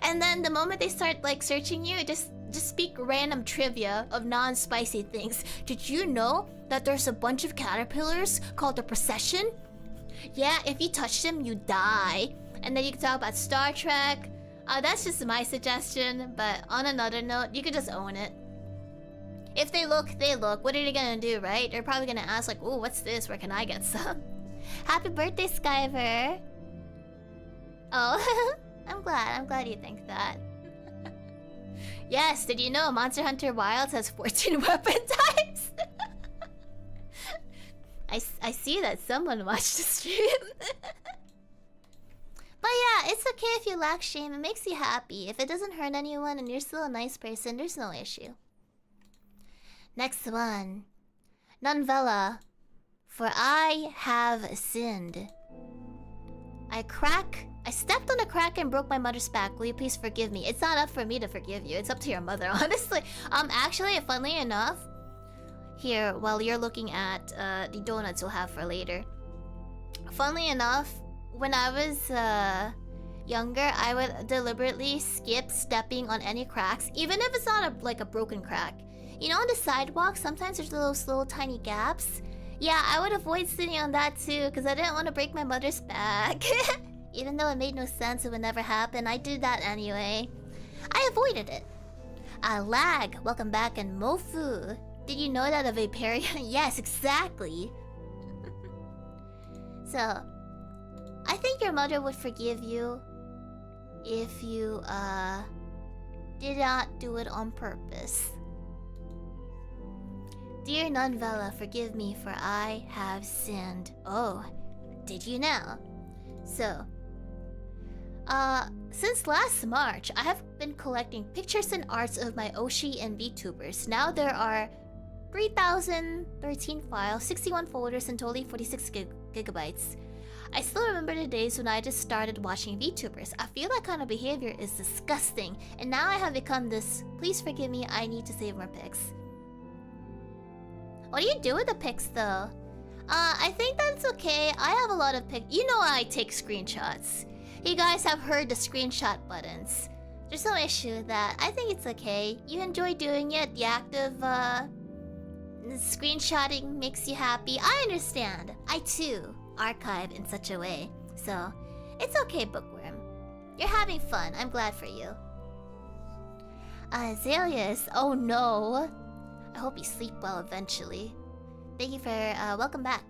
And then the moment they start like searching you, just speak random trivia of non-spicy things. Did you know that there's a bunch of caterpillars called the procession? Yeah, if you touch them, you die. And then you can talk about Star Trek. That's just my suggestion, but on another note, you could just own it. If they look, they look. What are they gonna do, right? They're probably gonna ask like, "Ooh, what's this? Where can I get some?" Happy birthday, Skyver. Oh, I'm glad you think that. Yes, did you know Monster Hunter Wilds has 14 weapon types? I see that someone watched the stream. But yeah, it's okay if you lack shame. It makes you happy. If it doesn't hurt anyone and you're still a nice person, there's no issue. Next one. Novella. For I have sinned. I stepped on a crack and broke my mother's back. Will you please forgive me? It's not up for me to forgive you. It's up to your mother, honestly. Actually, funnily enough, here, while you're looking at the donuts we'll have for later. Funnily enough, when I was younger, I would deliberately skip stepping on any cracks, even if it's not a broken crack. You know, on the sidewalk, sometimes there's those little tiny gaps. Yeah, I would avoid sitting on that too, because I didn't want to break my mother's back. Even though it made no sense, it would never happen. I did that anyway. I avoided it. Lag, welcome back, and Mofu. Did you know that a Vaporeon? Yes, exactly. So, I think your mother would forgive you if you, did not do it on purpose. Dear Novella, forgive me for I have sinned. Oh, did you now? So, since last March, I have been collecting pictures and arts of my Oshi and VTubers. Now there are 3,013 files, 61 folders, and totally 46 gigabytes. I still remember the days when I just started watching VTubers. I feel that kind of behavior is disgusting, and now I have become this. Please forgive me, I need to save more pics. What do you do with the pics though? I think that's okay. I have a lot of pics. You know I take screenshots. You guys have heard the screenshot buttons. There's no issue with that. I think it's okay. You enjoy doing it. The act of screenshotting makes you happy. I understand. I too archive in such a way. So, it's okay, Bookworm. You're having fun. I'm glad for you. Azaleas. Oh no. I hope you sleep well eventually. Thank you for, welcome back.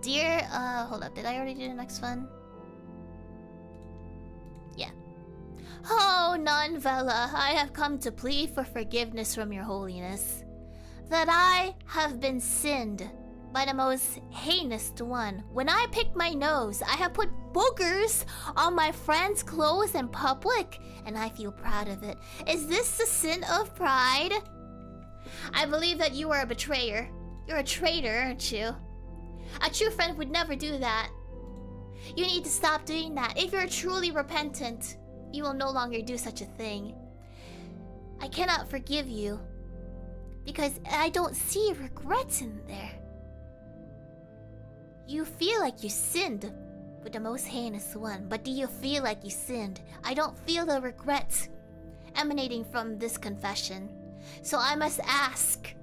Dear, hold up. Did I already do the next one? Yeah. Oh, Novella, I have come to plead for forgiveness from your holiness. That I have been sinned by the most heinous one. When I picked my nose, I have put boogers on my friend's clothes in public, and I feel proud of it. Is this the sin of pride? I believe that you are a betrayer. You're a traitor, aren't you? A true friend would never do that. You need to stop doing that. If you're truly repentant, you will no longer do such a thing. I cannot forgive you because I don't see regret in there. You feel like you sinned with the most heinous one, but do you feel like you sinned? I don't feel the regret emanating from this confession. So I must ask,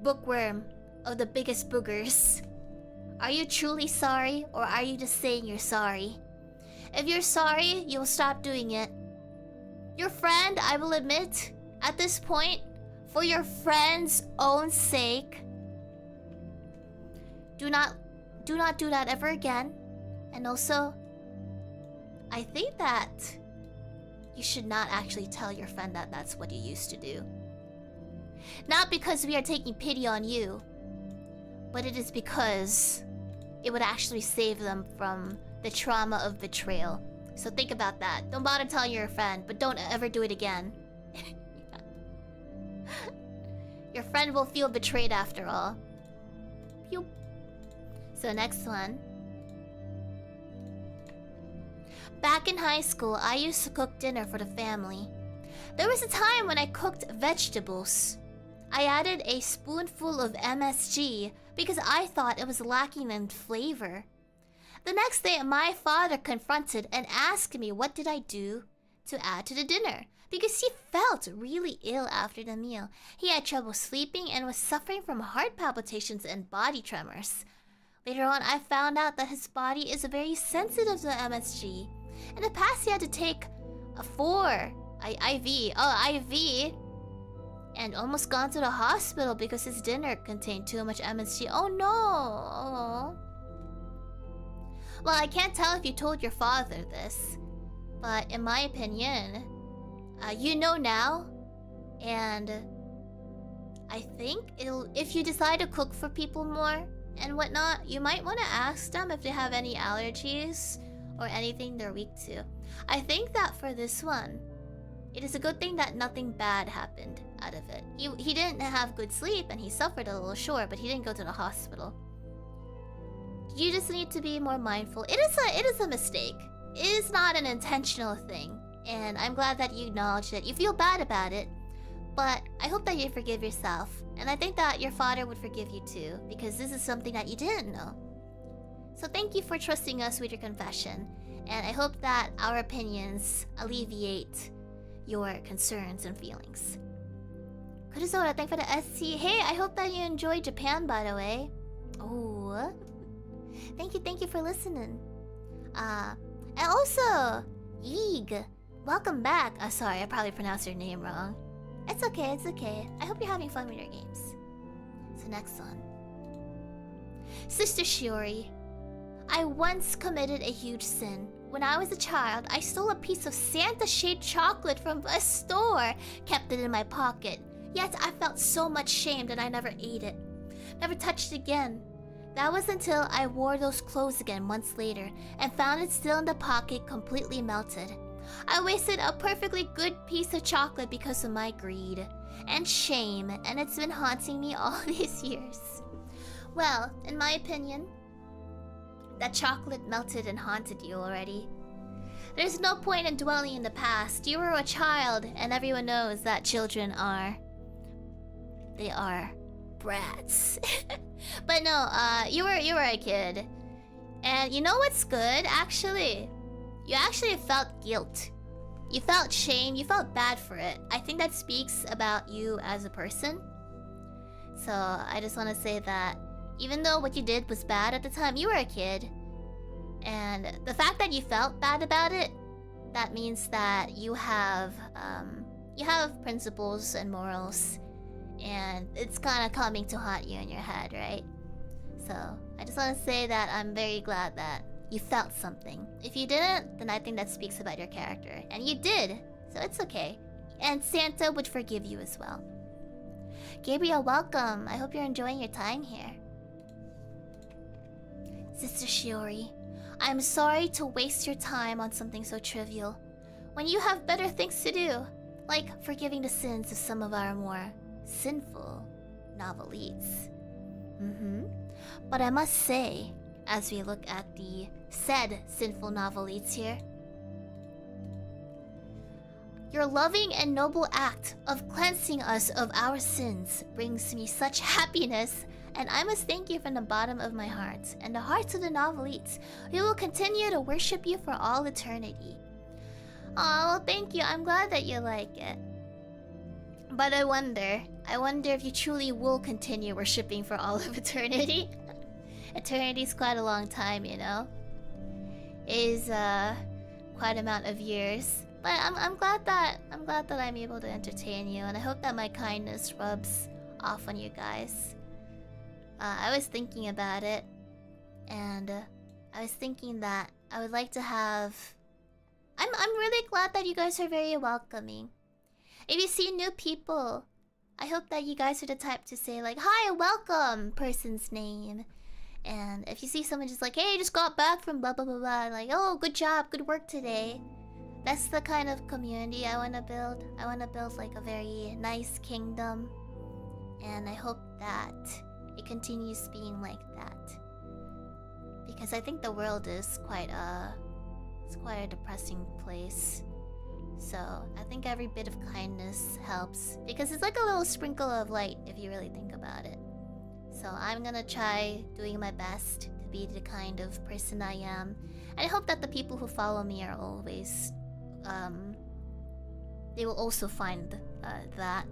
Bookworm of the biggest boogers, are you truly sorry, or are you just saying you're sorry? If you're sorry, you'll stop doing it. Your friend, I will admit, at this point, for your friend's own sake, do not do that ever again. And also, I think that you should not actually tell your friend that that's what you used to do. Not because we are taking pity on you, but it is because it would actually save them from the trauma of betrayal. So think about that. Don't bother telling your friend, but don't ever do it again. Your friend will feel betrayed after all. Pew. So next one. Back in high school, I used to cook dinner for the family. There was a time when I cooked vegetables. I added a spoonful of MSG because I thought it was lacking in flavor. The next day, my father confronted and asked me what did I do to add to the dinner because he felt really ill after the meal. He had trouble sleeping and was suffering from heart palpitations and body tremors. Later on, I found out that his body is very sensitive to MSG. In the past, he had to take a IV, and almost gone to the hospital because his dinner contained too much MSG. Oh no! Oh. Well, I can't tell if you told your father this, but in my opinion, you know now, and I think if you decide to cook for people more and whatnot, you might want to ask them if they have any allergies or anything they're weak to. I think that for this one, it is a good thing that nothing bad happened out of it. He didn't have good sleep and he suffered a little, sure, but he didn't go to the hospital. You just need to be more mindful. It is a mistake. It is not an intentional thing. And I'm glad that you acknowledge it. You feel bad about it, but I hope that you forgive yourself. And I think that your father would forgive you too, because this is something that you didn't know. So thank you for trusting us with your confession. And I hope that our opinions alleviate your concerns and feelings. Kurusoda, thank you for the SC. Hey, I hope that you enjoyed Japan, by the way. Oh, thank you for listening. And also, Yeeg, welcome back. Sorry, I probably pronounced your name wrong. It's okay, it's okay. I hope you're having fun with your games. So next one. Sister Shiori, I once committed a huge sin. When I was a child, I stole a piece of Santa-shaped chocolate from a store, kept it in my pocket. Yet I felt so much shame that I never ate it. Never touched it again. That was until I wore those clothes again months later and found it still in the pocket, completely melted. I wasted a perfectly good piece of chocolate because of my greed and shame, and it's been haunting me all these years. Well, in my opinion, that chocolate melted and haunted you already. There's no point in dwelling in the past. You were a child, and everyone knows that children are... they are brats. But no, you were a kid. And you know what's good, actually? You actually felt guilt. You felt shame, you felt bad for it. I think that speaks about you as a person. So I just want to say that even though what you did was bad at the time, you were a kid. And the fact that you felt bad about it, that means that you have principles and morals. And it's kind of coming to haunt you in your head, right? So I just want to say that I'm very glad that you felt something. If you didn't, then I think that speaks about your character. And you did, so it's okay. And Santa would forgive you as well. Gabriel, welcome. I hope you're enjoying your time here. Sister Shiori, I'm sorry to waste your time on something so trivial, when you have better things to do, like forgiving the sins of some of our more sinful novelites. But I must say, as we look at the said sinful novelites here, your loving and noble act of cleansing us of our sins brings me such happiness, and I must thank you from the bottom of my heart and the hearts of the novelites. We will continue to worship you for all eternity. Aw, well thank you. I'm glad that you like it. But I wonder if you truly will continue worshipping for all of eternity. Eternity's quite a long time, you know. It is quite an amount of years. But I'm glad that I'm able to entertain you, and I hope that my kindness rubs off on you guys. I was thinking about it, and I was thinking that I would like to have... I'm really glad that you guys are very welcoming. If you see new people, I hope that you guys are the type to say like, "Hi, welcome," person's name. And if you see someone just like, hey, just got back from blah blah blah blah, like, oh, good job, good work today. That's the kind of community I want to build. I want to build like a very nice kingdom. And I hope that it continues being like that. Because I think the world is quite a depressing place. So I think every bit of kindness helps. Because it's like a little sprinkle of light if you really think about it. So I'm gonna try doing my best to be the kind of person I am. And I hope that the people who follow me are always... they will also find that.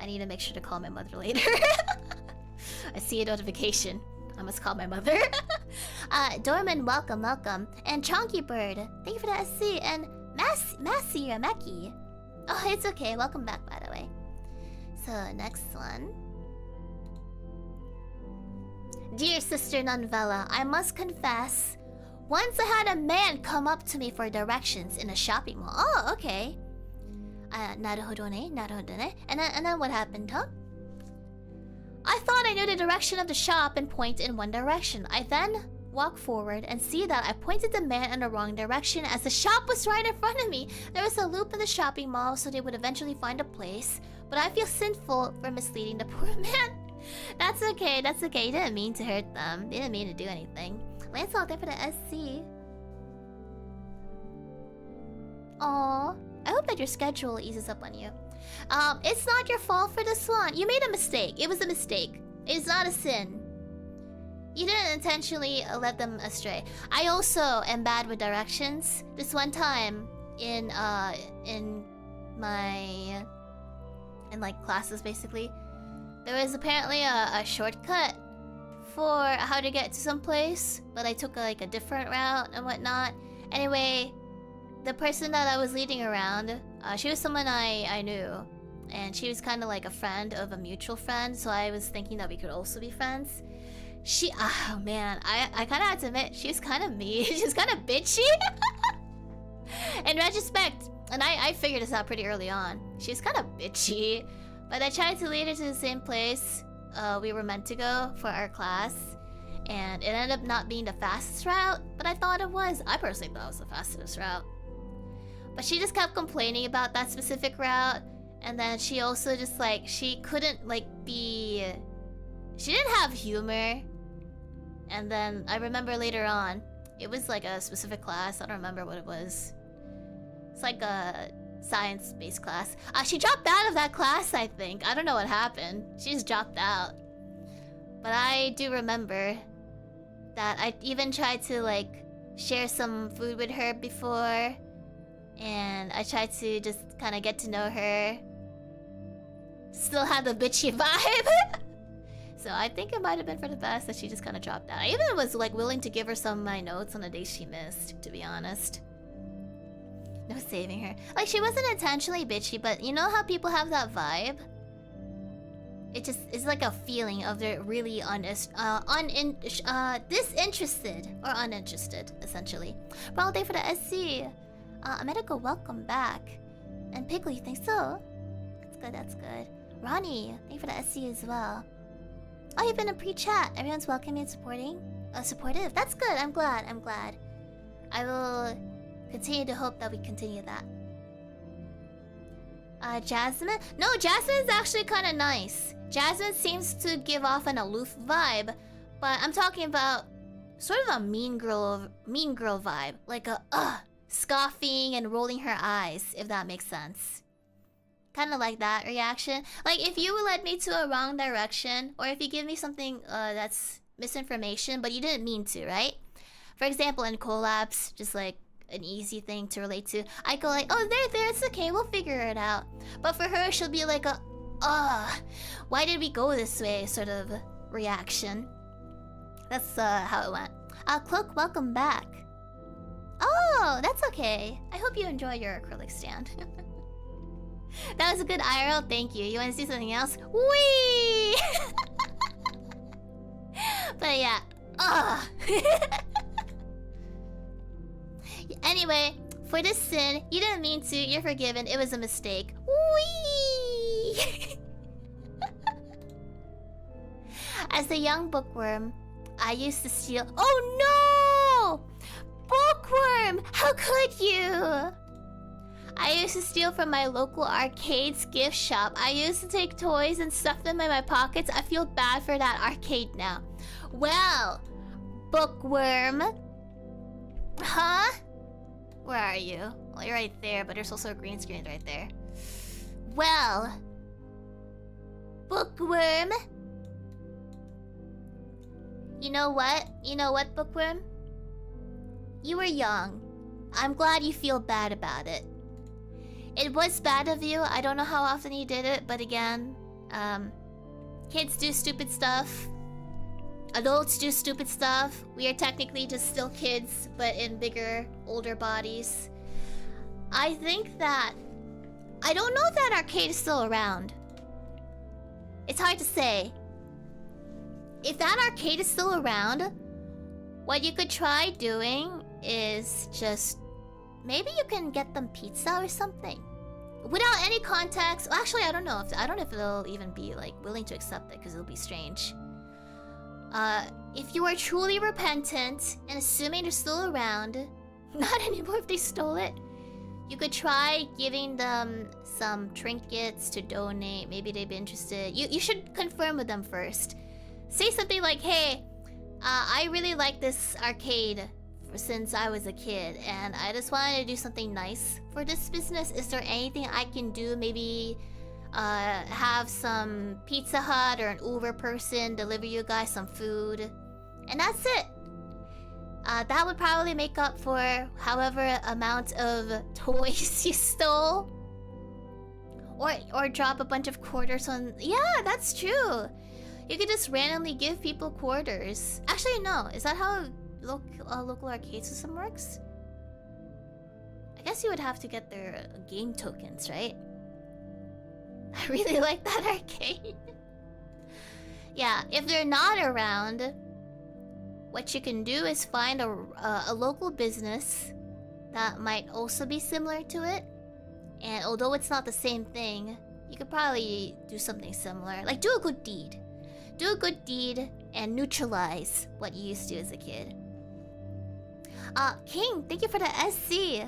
I need to make sure to call my mother later. I see a notification. I must call my mother. Dorman, welcome. And Chonky Bird, thank you for the SC. And Massey or Mackie. Oh, it's okay. Welcome back, by the way. So, next one. Dear Sister Novella, I must confess, once I had a man come up to me for directions in a shopping mall. Oh, okay. Naruhodo ne. And then what happened, huh? I thought I knew the direction of the shop and pointed in one direction. I then walked forward and see that I pointed the man in the wrong direction as the shop was right in front of me. There was a loop in the shopping mall, so they would eventually find a place. But I feel sinful for misleading the poor man. That's okay. You didn't mean to hurt them. They didn't mean to do anything. Lance out there for the SC. Aww. I hope that your schedule eases up on you. It's not your fault for this one. You made a mistake. It was a mistake. It's not a sin. You didn't intentionally let them astray. I also am bad with directions. This one time in like classes basically, there was apparently a shortcut for how to get to some place, but I took a different route and whatnot. Anyway, the person that I was leading around, she was someone I knew, and she was kind of like a friend of a mutual friend, so I was thinking that we could also be friends. Oh man, I kind of had to admit, she was kind of mean. She was kind of bitchy. In retrospect, and I figured this out pretty early on, she was kind of bitchy, but I tried to lead her to the same place we were meant to go for our class, and it ended up not being the fastest route, but I thought it was. I personally thought it was the fastest route. But she just kept complaining about that specific route, and then she also just like, she couldn't like be... She didn't have humor. And then I remember later on, it was like a specific class, I don't remember what it was. It's like a science-based class. She dropped out of that class, I think. I don't know what happened. She just dropped out. But I do remember that I even tried to like share some food with her before. And I tried to just kind of get to know her. Still had the bitchy vibe. So I think it might have been for the best that she just kind of dropped out. I even was like willing to give her some of my notes on the days she missed, to be honest. No saving her. Like, she wasn't intentionally bitchy, but you know how people have that vibe? It just is like a feeling of they're really disinterested or uninterested, essentially. But all day for the SC. America, welcome back. And Piggly, you think so? That's good. Ronnie, thank you for the SC as well. Oh, you've been in pre-chat. Everyone's welcoming and supportive. That's good. I'm glad. I will continue to hope that we continue that. Jasmine? No, Jasmine's actually kind of nice. Jasmine seems to give off an aloof vibe, but I'm talking about sort of a mean girl vibe, like a scoffing and rolling her eyes, if that makes sense. Kind of like that reaction. Like, if you led me to a wrong direction, or if you give me something that's misinformation, but you didn't mean to, right? For example, in collabs, just like an easy thing to relate to, I go like, oh, there, it's okay, we'll figure it out. But for her, she'll be like a, why did we go this way sort of reaction. That's how it went. Cloak, welcome back. Oh, that's okay. I hope you enjoy your acrylic stand. That was a good IRL, thank you. You want to see something else? Whee! But yeah, Anyway, for this sin, you didn't mean to, you're forgiven, it was a mistake. Whee! As the young bookworm, I used to steal. Oh no! Bookworm! How could you? I used to steal from my local arcade's gift shop. I used to take toys and stuff them in my pockets. I feel bad for that arcade now. Well, Bookworm. Huh? Where are you? Well, you're right there, but there's also a green screen right there. Well, Bookworm. You know what? You know what, Bookworm? You were young. I'm glad you feel bad about it. It was bad of you. I don't know how often you did it, but again, kids do stupid stuff. Adults do stupid stuff. We are technically just still kids, but in bigger, older bodies. I think that... I don't know if that arcade is still around. It's hard to say. If that arcade is still around, what you could try doing is just... Maybe you can get them pizza or something. Without any context. Well, actually, I don't know if they'll even be like willing to accept it, because it'll be strange. If you are truly repentant and assuming they're still around, not anymore if they stole it, you could try giving them some trinkets to donate. Maybe they'd be interested. You should confirm with them first. Say something like, hey, I really like this arcade since I was a kid, and I just wanted to do something nice for this business. Is there anything I can do? Maybe have some Pizza Hut or an Uber person deliver you guys some food, and that's it. That would probably make up for however amount of toys you stole, or drop a bunch of quarters on. Yeah, that's true. You could just randomly give people quarters. Actually, no. Is that how local arcade system works? I guess you would have to get their game tokens, right? I really like that arcade. Yeah, if they're not around, what you can do is find a local business that might also be similar to it. And although it's not the same thing, you could probably do something similar. Like, do a good deed. Do a good deed and neutralize what you used to do as a kid. King, thank you for the SC.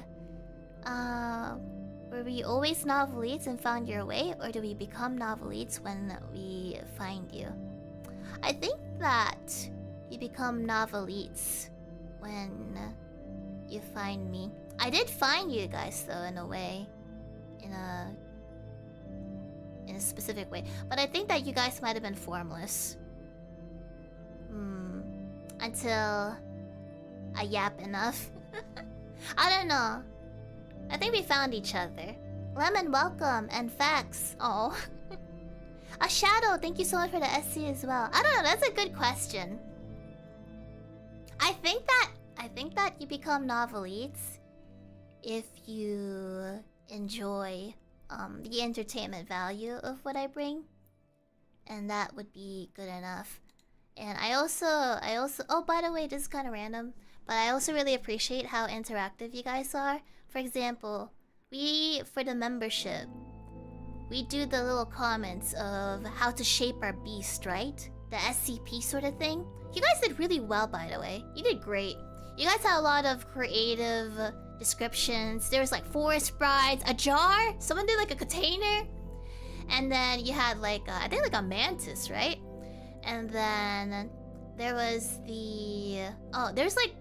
Were we always novelites and found your way, or do we become novelites when we find you? I think that you become novelites when you find me. I did find you guys though, in a way. In a specific way. But I think that you guys might have been formless. Until I yap enough. I don't know. I think we found each other. Lemon, welcome. And Fax. Oh. A Shadow, thank you so much for the SC as well. I don't know, that's a good question. I think that you become novelites if you enjoy the entertainment value of what I bring. And that would be good enough. And I also oh, by the way, this is kind of random, but I also really appreciate how interactive you guys are. For example, for the membership, we do the little comments of how to shape our beast, right? The SCP sort of thing. You guys did really well, by the way. You did great. You guys had a lot of creative descriptions. There was like forest brides, a jar. Someone did like a container, and then you had like I think like a mantis, right? And then there was there's like,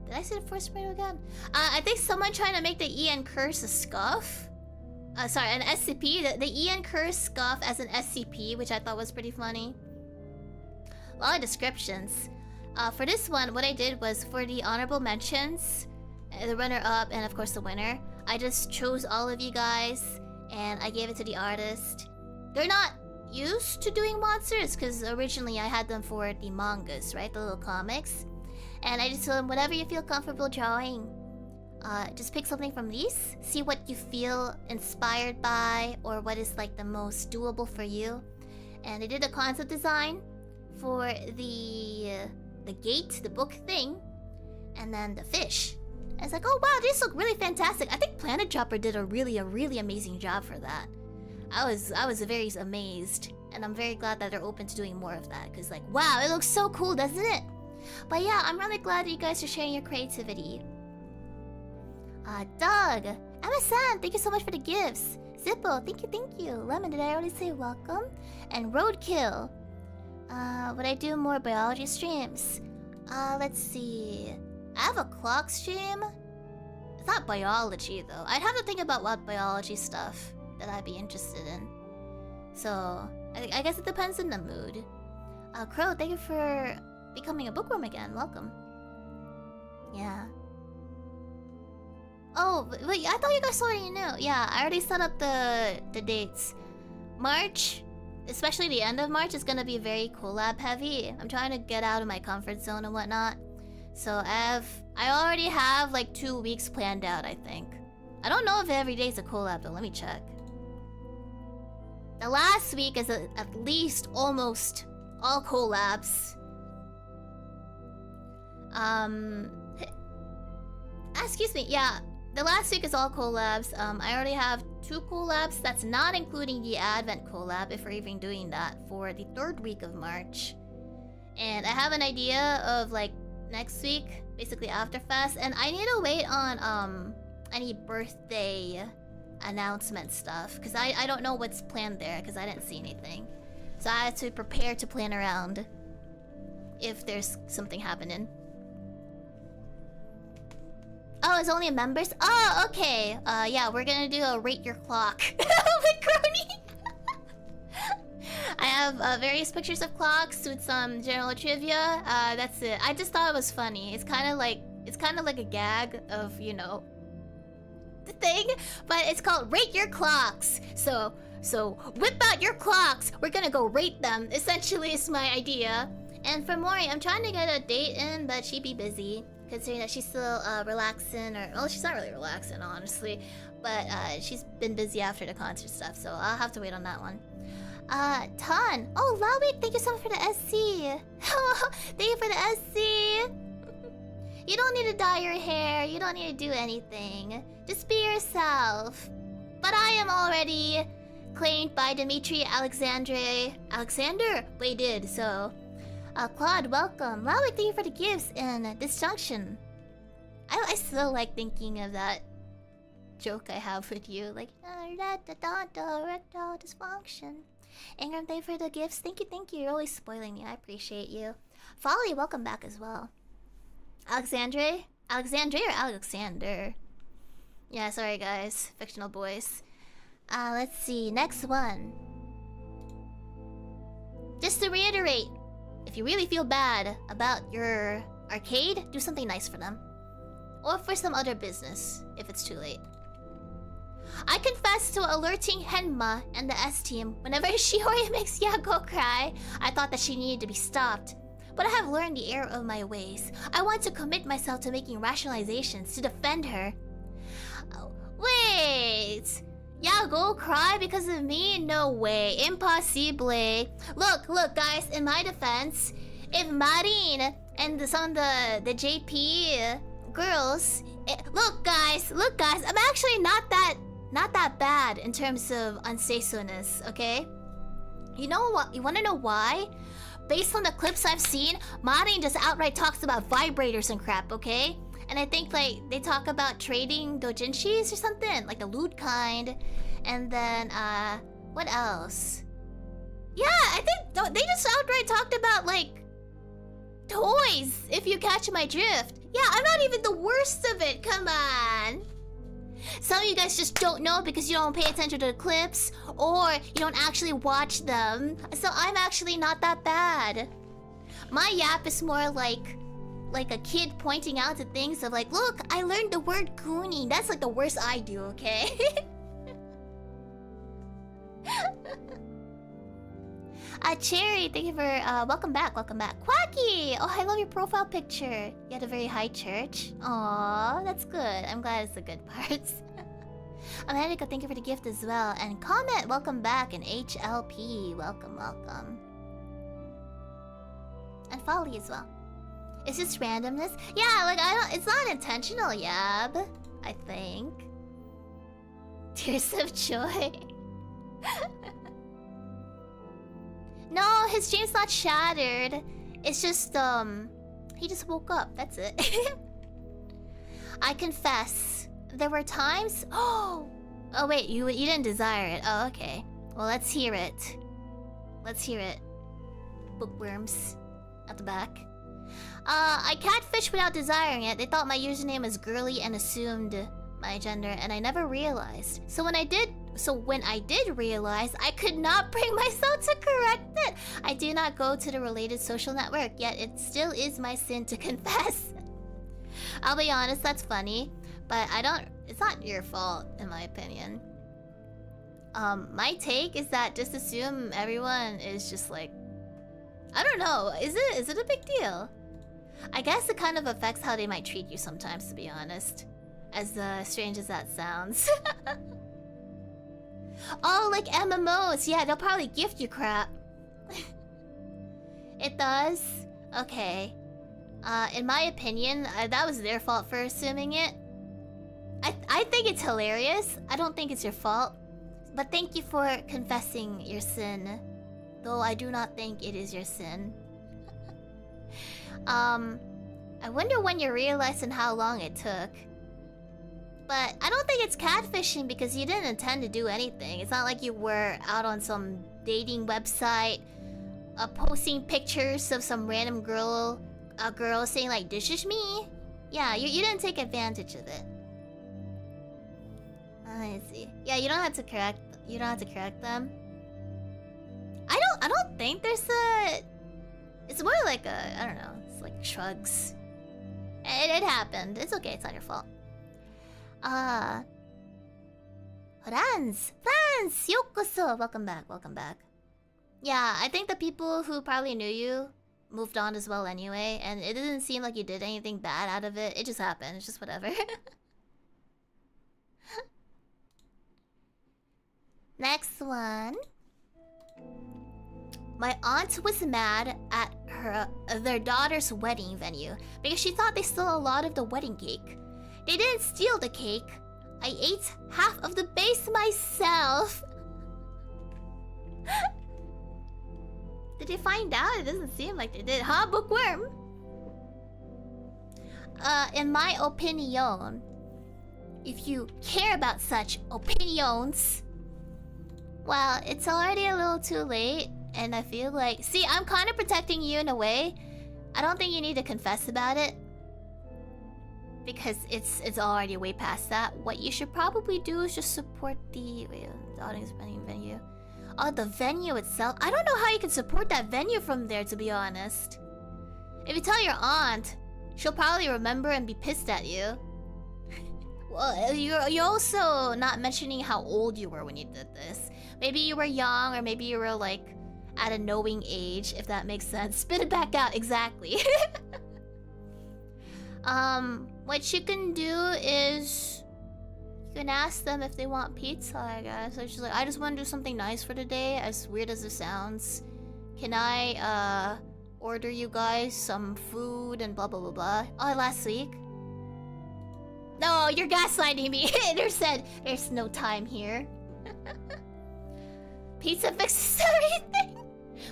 did I say the forest bride again? I think someone trying to make the EN curse a scuff. Sorry, an SCP. The EN curse scuff as an SCP, which I thought was pretty funny. A lot of descriptions. For this one, what I did was for the honorable mentions, the runner-up, and of course the winner, I just chose all of you guys, and I gave it to the artist. They're not used to doing monsters, because originally I had them for the mangas, right? The little comics. And I just told them, whatever you feel comfortable drawing, just pick something from these, see what you feel inspired by, or what is like the most doable for you. And they did a concept design for the gate, the book thing, and then the fish. And it's like, oh wow, these look really fantastic. I think Planet Dropper did a really amazing job for that. I was very amazed, and I'm very glad that they're open to doing more of that. Cause like, wow, it looks so cool, doesn't it? But yeah, I'm really glad that you guys are sharing your creativity. Doug, Emma-san, thank you so much for the gifts. Zippo, thank you. Lemon, did I already say welcome? And Roadkill. Would I do more biology streams? Let's see. I have a clock stream. It's not biology though. I'd have to think about what biology stuff that I'd be interested in. So, I guess it depends on the mood. Crow, thank you for becoming a bookworm again. Welcome. Yeah. Oh, wait, I thought you guys already knew. Yeah, I already set up the dates. March, especially the end of March, is gonna be very collab heavy. I'm trying to get out of my comfort zone and whatnot. So I already have like 2 weeks planned out, I think. I don't know if every day is a collab though, let me check. The last week is at least almost all collabs. Excuse me, yeah. The last week is all collabs. I already have 2 collabs. That's not including the Advent collab, if we're even doing that, for the 3rd week of March. And I have an idea of like next week, basically after Fest, and I need to wait on any birthday announcement stuff, because I don't know what's planned there, because I didn't see anything. So I have to prepare to plan around if there's something happening. Oh, it's only members? Oh, okay. Yeah, we're gonna do a rate your clock. Macaroni! I have various pictures of clocks with some general trivia. That's it. I just thought it was funny. It's kind of like a gag of, you know, the thing, but it's called rate your clocks. So whip out your clocks. We're gonna go rate them. Essentially, is my idea. And for Mori, I'm trying to get a date in, but she'd be busy, considering that she's still relaxing, or well, she's not really relaxing, honestly, but she's been busy after the concert stuff, so I'll have to wait on that one. Ton. Oh, Lowick, thank you so much for the SC. Thank you for the SC. You don't need to dye your hair. You don't need to do anything. Just be yourself. But I am already claimed by Dimitri Alexander bladed, so... Claude, welcome. Lowick, thank you for the gifts and disjunction. I still like thinking of that joke I have with you, like erectile dysfunction. Ingram, thank you for the gifts. Thank you. You're always spoiling me. I appreciate you. Folly, welcome back as well. Alexandre or Alexander? Yeah, sorry guys. Fictional boys. Let's see. Next one. Just to reiterate, if you really feel bad about your arcade, do something nice for them. Or for some other business, if it's too late. I confess to alerting Henma and the S-team whenever Shiori makes Yago cry. I thought that she needed to be stopped. But I have learned the error of my ways. I want to commit myself to making rationalizations to defend her. Oh, wait! Yago cry because of me? No way. Impossible. Look, guys, in my defense, if Marin and some of the JP girls... Look, guys, I'm actually not that bad in terms of unsafe-ness, okay? You know what? You wanna know why? Based on the clips I've seen, Marin just outright talks about vibrators and crap, okay? And I think, like, they talk about trading doujinshis or something, like the loot kind. And then, what else? Yeah, I think they just outright talked about, like, toys, if you catch my drift. Yeah, I'm not even the worst of it, come on. Some of you guys just don't know because you don't pay attention to the clips, or you don't actually watch them. So I'm actually not that bad. My yap is more like a kid pointing out to things of like, look, I learned the word goonie. That's like the worst I do, okay? Cherry, thank you for welcome back. Quacky! Oh, I love your profile picture. You had a very high church. Aw, that's good. I'm glad it's the good parts. America, thank you for the gift as well. And Comment, welcome back. And HLP, welcome. And Folly as well. It's just randomness. Yeah, like it's not intentional, Yab. I think. Tears of joy. No, his dream's not shattered. It's just, he just woke up. That's it. I confess, there were times... Oh, wait, you didn't desire it. Oh, okay. Well, let's hear it. Let's hear it. Bookworms at the back. I catfished without desiring it. They thought my username was girly and assumed my gender, and I never realized. So when I did realize, I could not bring myself to correct it. I do not go to the related social network, yet it still is my sin to confess. I'll be honest, that's funny, but it's not your fault, in my opinion. My take is that just assume everyone is just like... I don't know, is it a big deal? I guess it kind of affects how they might treat you sometimes, to be honest. As strange as that sounds. Oh, like MMOs. Yeah, they'll probably gift you crap. It does? Okay. In my opinion, that was their fault for assuming it. I think it's hilarious. I don't think it's your fault. But thank you for confessing your sin. Though I do not think it is your sin. I wonder when you realized and how long it took. But I don't think it's catfishing because you didn't intend to do anything. It's not like you were out on some dating website, posting pictures of some random girl saying like, "This is me." Yeah, you didn't take advantage of it. I see. Yeah, you don't have to correct them. I don't think there's a... It's more like a... I don't know. It's like shrugs. It happened. It's okay. It's not your fault. Franz! Yokoso! Welcome back. Yeah, I think the people who probably knew you moved on as well anyway, and it didn't seem like you did anything bad out of it. It just happened. It's just whatever. Next one. My aunt was mad at their daughter's wedding venue because she thought they stole a lot of the wedding cake. They didn't steal the cake. I ate half of the base myself. Did they find out? It doesn't seem like they did. Huh, bookworm? In my opinion, if you care about such opinions, well, it's already a little too late. And I feel like... See, I'm kind of protecting you in a way. I don't think you need to confess about it. Because it's already way past that. What you should probably do is just support the... Wait, the audience venue. Oh, the venue itself. I don't know how you can support that venue from there, to be honest. If you tell your aunt, she'll probably remember and be pissed at you. Well, you're also not mentioning how old you were when you did this. Maybe you were young, or maybe you were like... at a knowing age, if that makes sense. Spit it back out, exactly. What you can do is... You can ask them if they want pizza, I guess. It's just like, I just want to do something nice for the day, as weird as it sounds. Can I, order you guys some food and blah blah blah blah? Oh, last week? No, you're gaslighting me. There's no time here. Pizza fixes everything.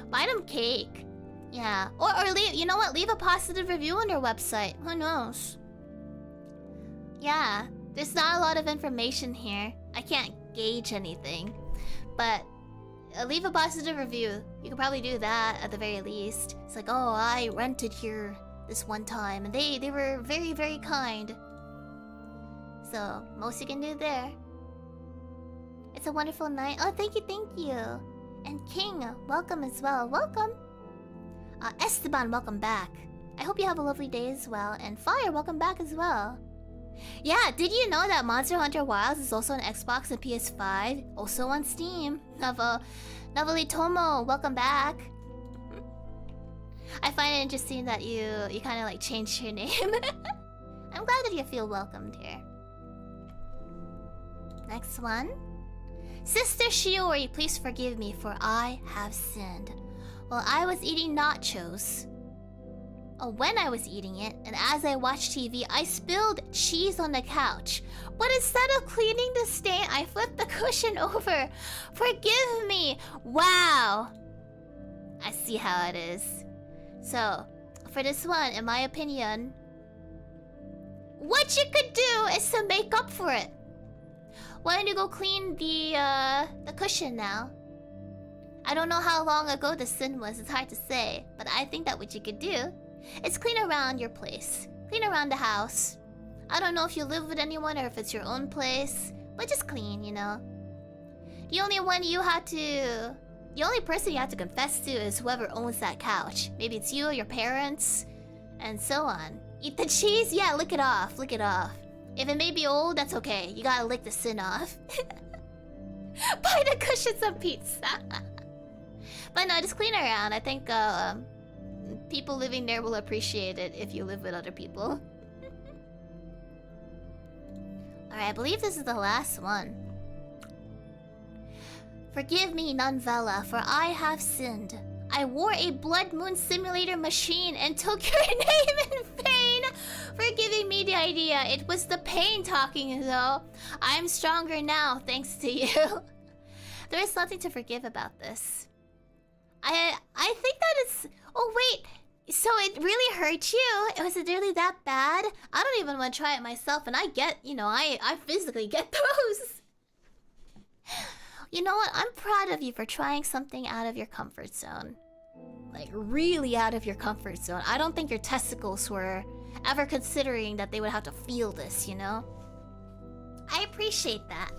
Buy them cake. Yeah. Or leave, you know what? Leave a positive review on their website. Who knows? Yeah. There's not a lot of information here. I can't gauge anything. But leave a positive review. You could probably do that at the very least. It's like, oh, I rented here this one time. And they were very, very kind. So, most you can do there. It's a wonderful night. Oh, thank you. And King, welcome as well. Welcome. Esteban, welcome back. I hope you have a lovely day as well. And Fire, welcome back as well. Yeah, did you know that Monster Hunter Wilds is also on Xbox and PS5? Also on Steam. Novella Tomo, welcome back. I find it interesting that you kind of like changed your name. I'm glad that you feel welcomed here. Next one. Sister Shiori, please forgive me, for I have sinned. While I was eating nachos... when I was eating it, and as I watched TV, I spilled cheese on the couch. But instead of cleaning the stain, I flipped the cushion over. Forgive me. Wow. I see how it is. So, for this one, in my opinion, what you could do is to make up for it. Why don't you go clean the cushion now? I don't know how long ago the sin was, it's hard to say. But I think that what you could do is clean around your place. Clean around the house. I don't know if you live with anyone or if it's your own place. But just clean, you know. The only person you have to confess to is whoever owns that couch. Maybe it's you, your parents, and so on. Eat the cheese? Yeah, lick it off. Lick it off. If it may be old, that's okay. You gotta lick the sin off. Buy the cushion some pizza. But no, just clean around. I think people living there will appreciate it if you live with other people. Alright, I believe this is the last one. Forgive me, Novella, for I have sinned. I wore a blood moon simulator machine and took your name in vain for giving me the idea. It was the pain talking, though. I am stronger now, thanks to you. There is nothing to forgive about this. I think that it's... Oh, wait. So it really hurt you? Was it really that bad? I don't even want to try it myself, and I get, you know, I physically get those. You know what? I'm proud of you for trying something out of your comfort zone. Like, really out of your comfort zone. I don't think your testicles were ever considering that they would have to feel this, you know? I appreciate that.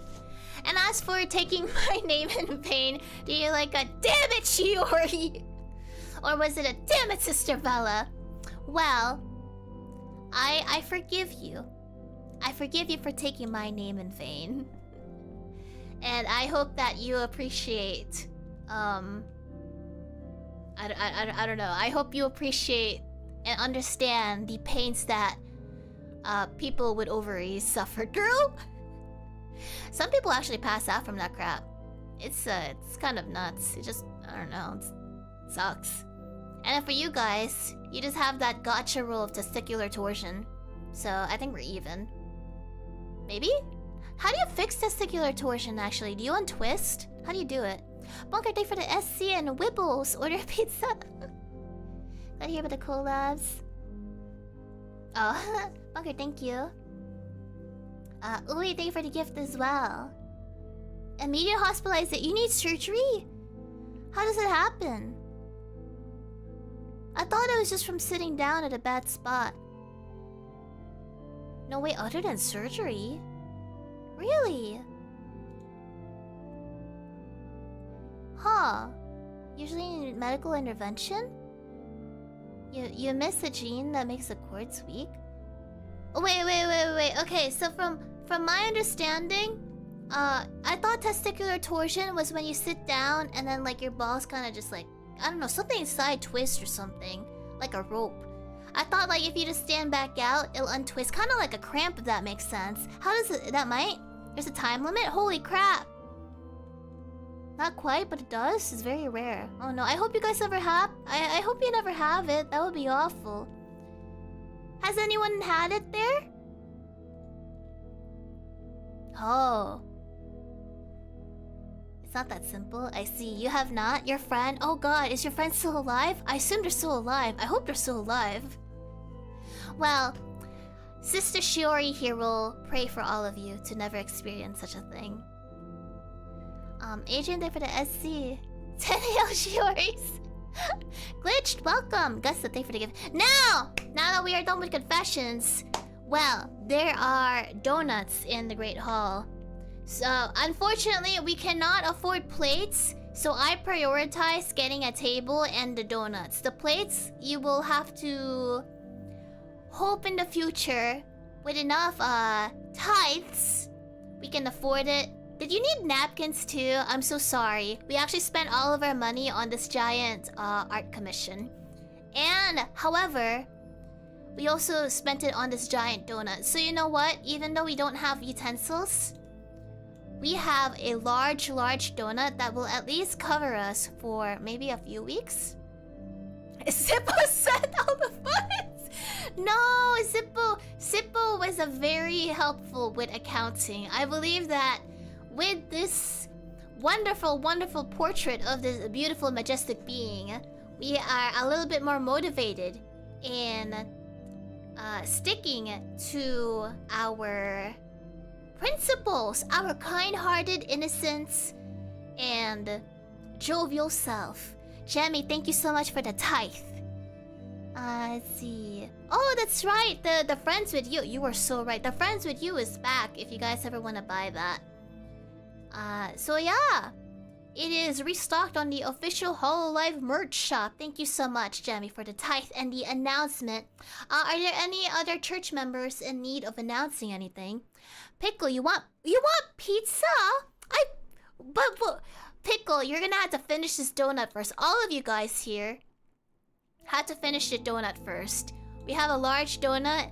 And as for taking my name in vain, do you like a damn it, Shiori? Or was it a damn it, Sister Bella? Well, I forgive you. I forgive you for taking my name in vain. And I hope that you appreciate, I don't know. I hope you appreciate and understand the pains that people with ovaries suffer through. Some people actually pass out from that crap. It's kind of nuts. It just, I don't know, it sucks. And then for you guys, you just have that gotcha rule of testicular torsion. So I think we're even. Maybe? How do you fix testicular torsion, actually? Do you untwist? How do you do it? Bunker, thank for the SC and Wibbles. Order pizza. Got here with the collabs. Oh, Bunker, thank you. Louis, thank you for the gift as well. Immediate hospitalization. You need surgery? How does it happen? I thought it was just from sitting down at a bad spot. No, wait, other than surgery? Really? Huh. Usually medical intervention? You miss a gene that makes the cords weak? Oh, wait. Okay, so from my understanding, I thought testicular torsion was when you sit down and then like your balls kind of just like, I don't know, something side twist or something, like a rope. I thought like if you just stand back out, it'll untwist, kind of like a cramp, if that makes sense. How does it? That might. There's a time limit. Holy crap! Not quite, but it does. It's very rare. Oh no! I hope you guys never have. I hope you never have it. That would be awful. Has anyone had it there? Oh. It's not that simple. I see. You have not? Your friend? Oh god, is your friend still alive? I assume they're still alive. I hope they're still alive. Well, Sister Shiori here will pray for all of you to never experience such a thing. Adrian there for the SC. 10 Shioris. Glitched, welcome. Gusta, thank you for the gift. Now that we are done with confessions, well, there are donuts in the Great Hall. So, unfortunately, we cannot afford plates, so I prioritize getting a table and the donuts. The plates, you will have to hope in the future with enough tithes, we can afford it. Did you need napkins too? I'm so sorry. We actually spent all of our money on this giant art commission. And, however, we also spent it on this giant donut. So you know what? Even though we don't have utensils, we have a large donut that will at least cover us for maybe a few weeks. Zippo sent all the funds. No, Zippo was a very helpful with accounting. I believe that with this wonderful, wonderful portrait of this beautiful, majestic being, we are a little bit more motivated in sticking to our principles, our kind-hearted innocence and jovial self. Jamie, thank you so much for the tithe. Let's see. Oh, that's right. The Friends With You. You were so right. The Friends With You is back if you guys ever want to buy that. So yeah. It is restocked on the official Hololive merch shop. Thank you so much, Jamie, for the tithe and the announcement. Are there any other church members in need of announcing anything? Pickle, you want pizza? But Pickle, you're gonna have to finish this donut first. All of you guys here had to finish the donut first. We have a large donut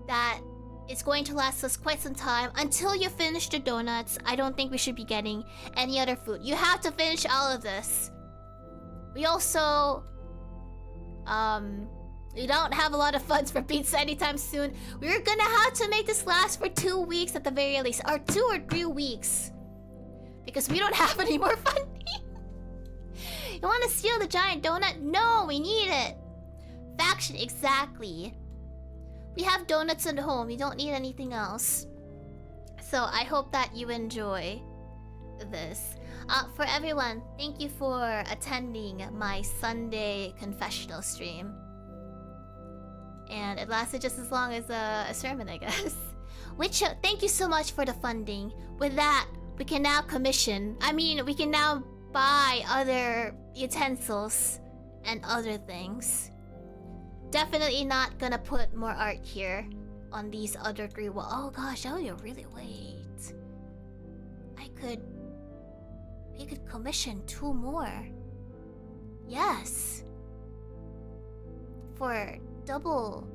that is going to last us quite some time. Until you finish the donuts, I don't think we should be getting any other food. You have to finish all of this. We also we don't have a lot of funds for pizza anytime soon. We're gonna have to make this last for 2 weeks at the very least, or 2 or 3 weeks, because we don't have any more funding. You want to steal the giant donut? No, we need it. Faction, exactly. We have donuts at home. We don't need anything else. So I hope that you enjoy this. For everyone, thank you for attending my Sunday confessional stream. And it lasted just as long as a sermon, I guess. Which, thank you so much for the funding. With that, we can now we can now buy other utensils and other things. Definitely not gonna put more art here on these other 3 walls. Oh gosh, that would be really late. We could commission 2 more. Yes. For double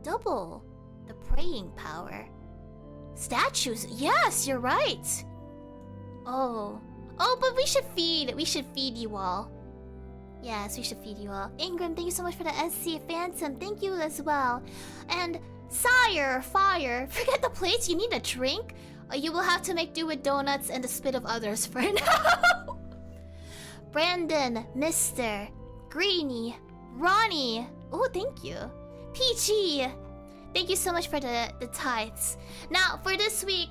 the praying power. Statues, yes, you're right. Oh, but we should feed you all. Yes, we should feed you all. Ingram, thank you so much for the SC. Phantom, thank you as well. And Fire, forget the plates, you need a drink? You will have to make do with donuts and the spit of others for now. Brandon, Mr. Greeny, Ronnie, oh, thank you. Peachy, thank you so much for the tithes. Now, for this week,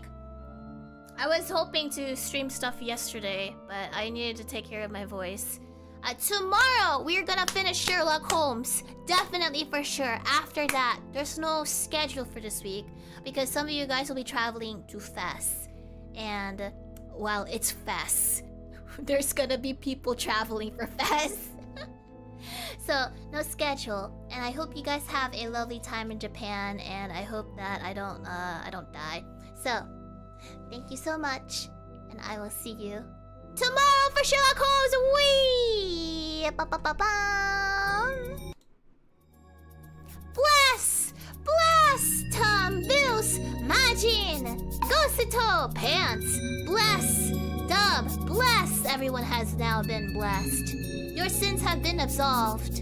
I was hoping to stream stuff yesterday, but I needed to take care of my voice. Tomorrow, we're gonna finish Sherlock Holmes. Definitely for sure. After that, there's no schedule for this week because some of you guys will be traveling to Fes. And while it's Fes, there's gonna be people traveling for Fes. So, no schedule. And I hope you guys have a lovely time in Japan, and I hope that I don't die. So, thank you so much, and I will see you tomorrow for Sherlock Holmes. Wee! Bless! Tom, Bills, Majin, Gosito, Pants, bless, Dub, bless. Everyone has now been blessed. Your sins have been absolved.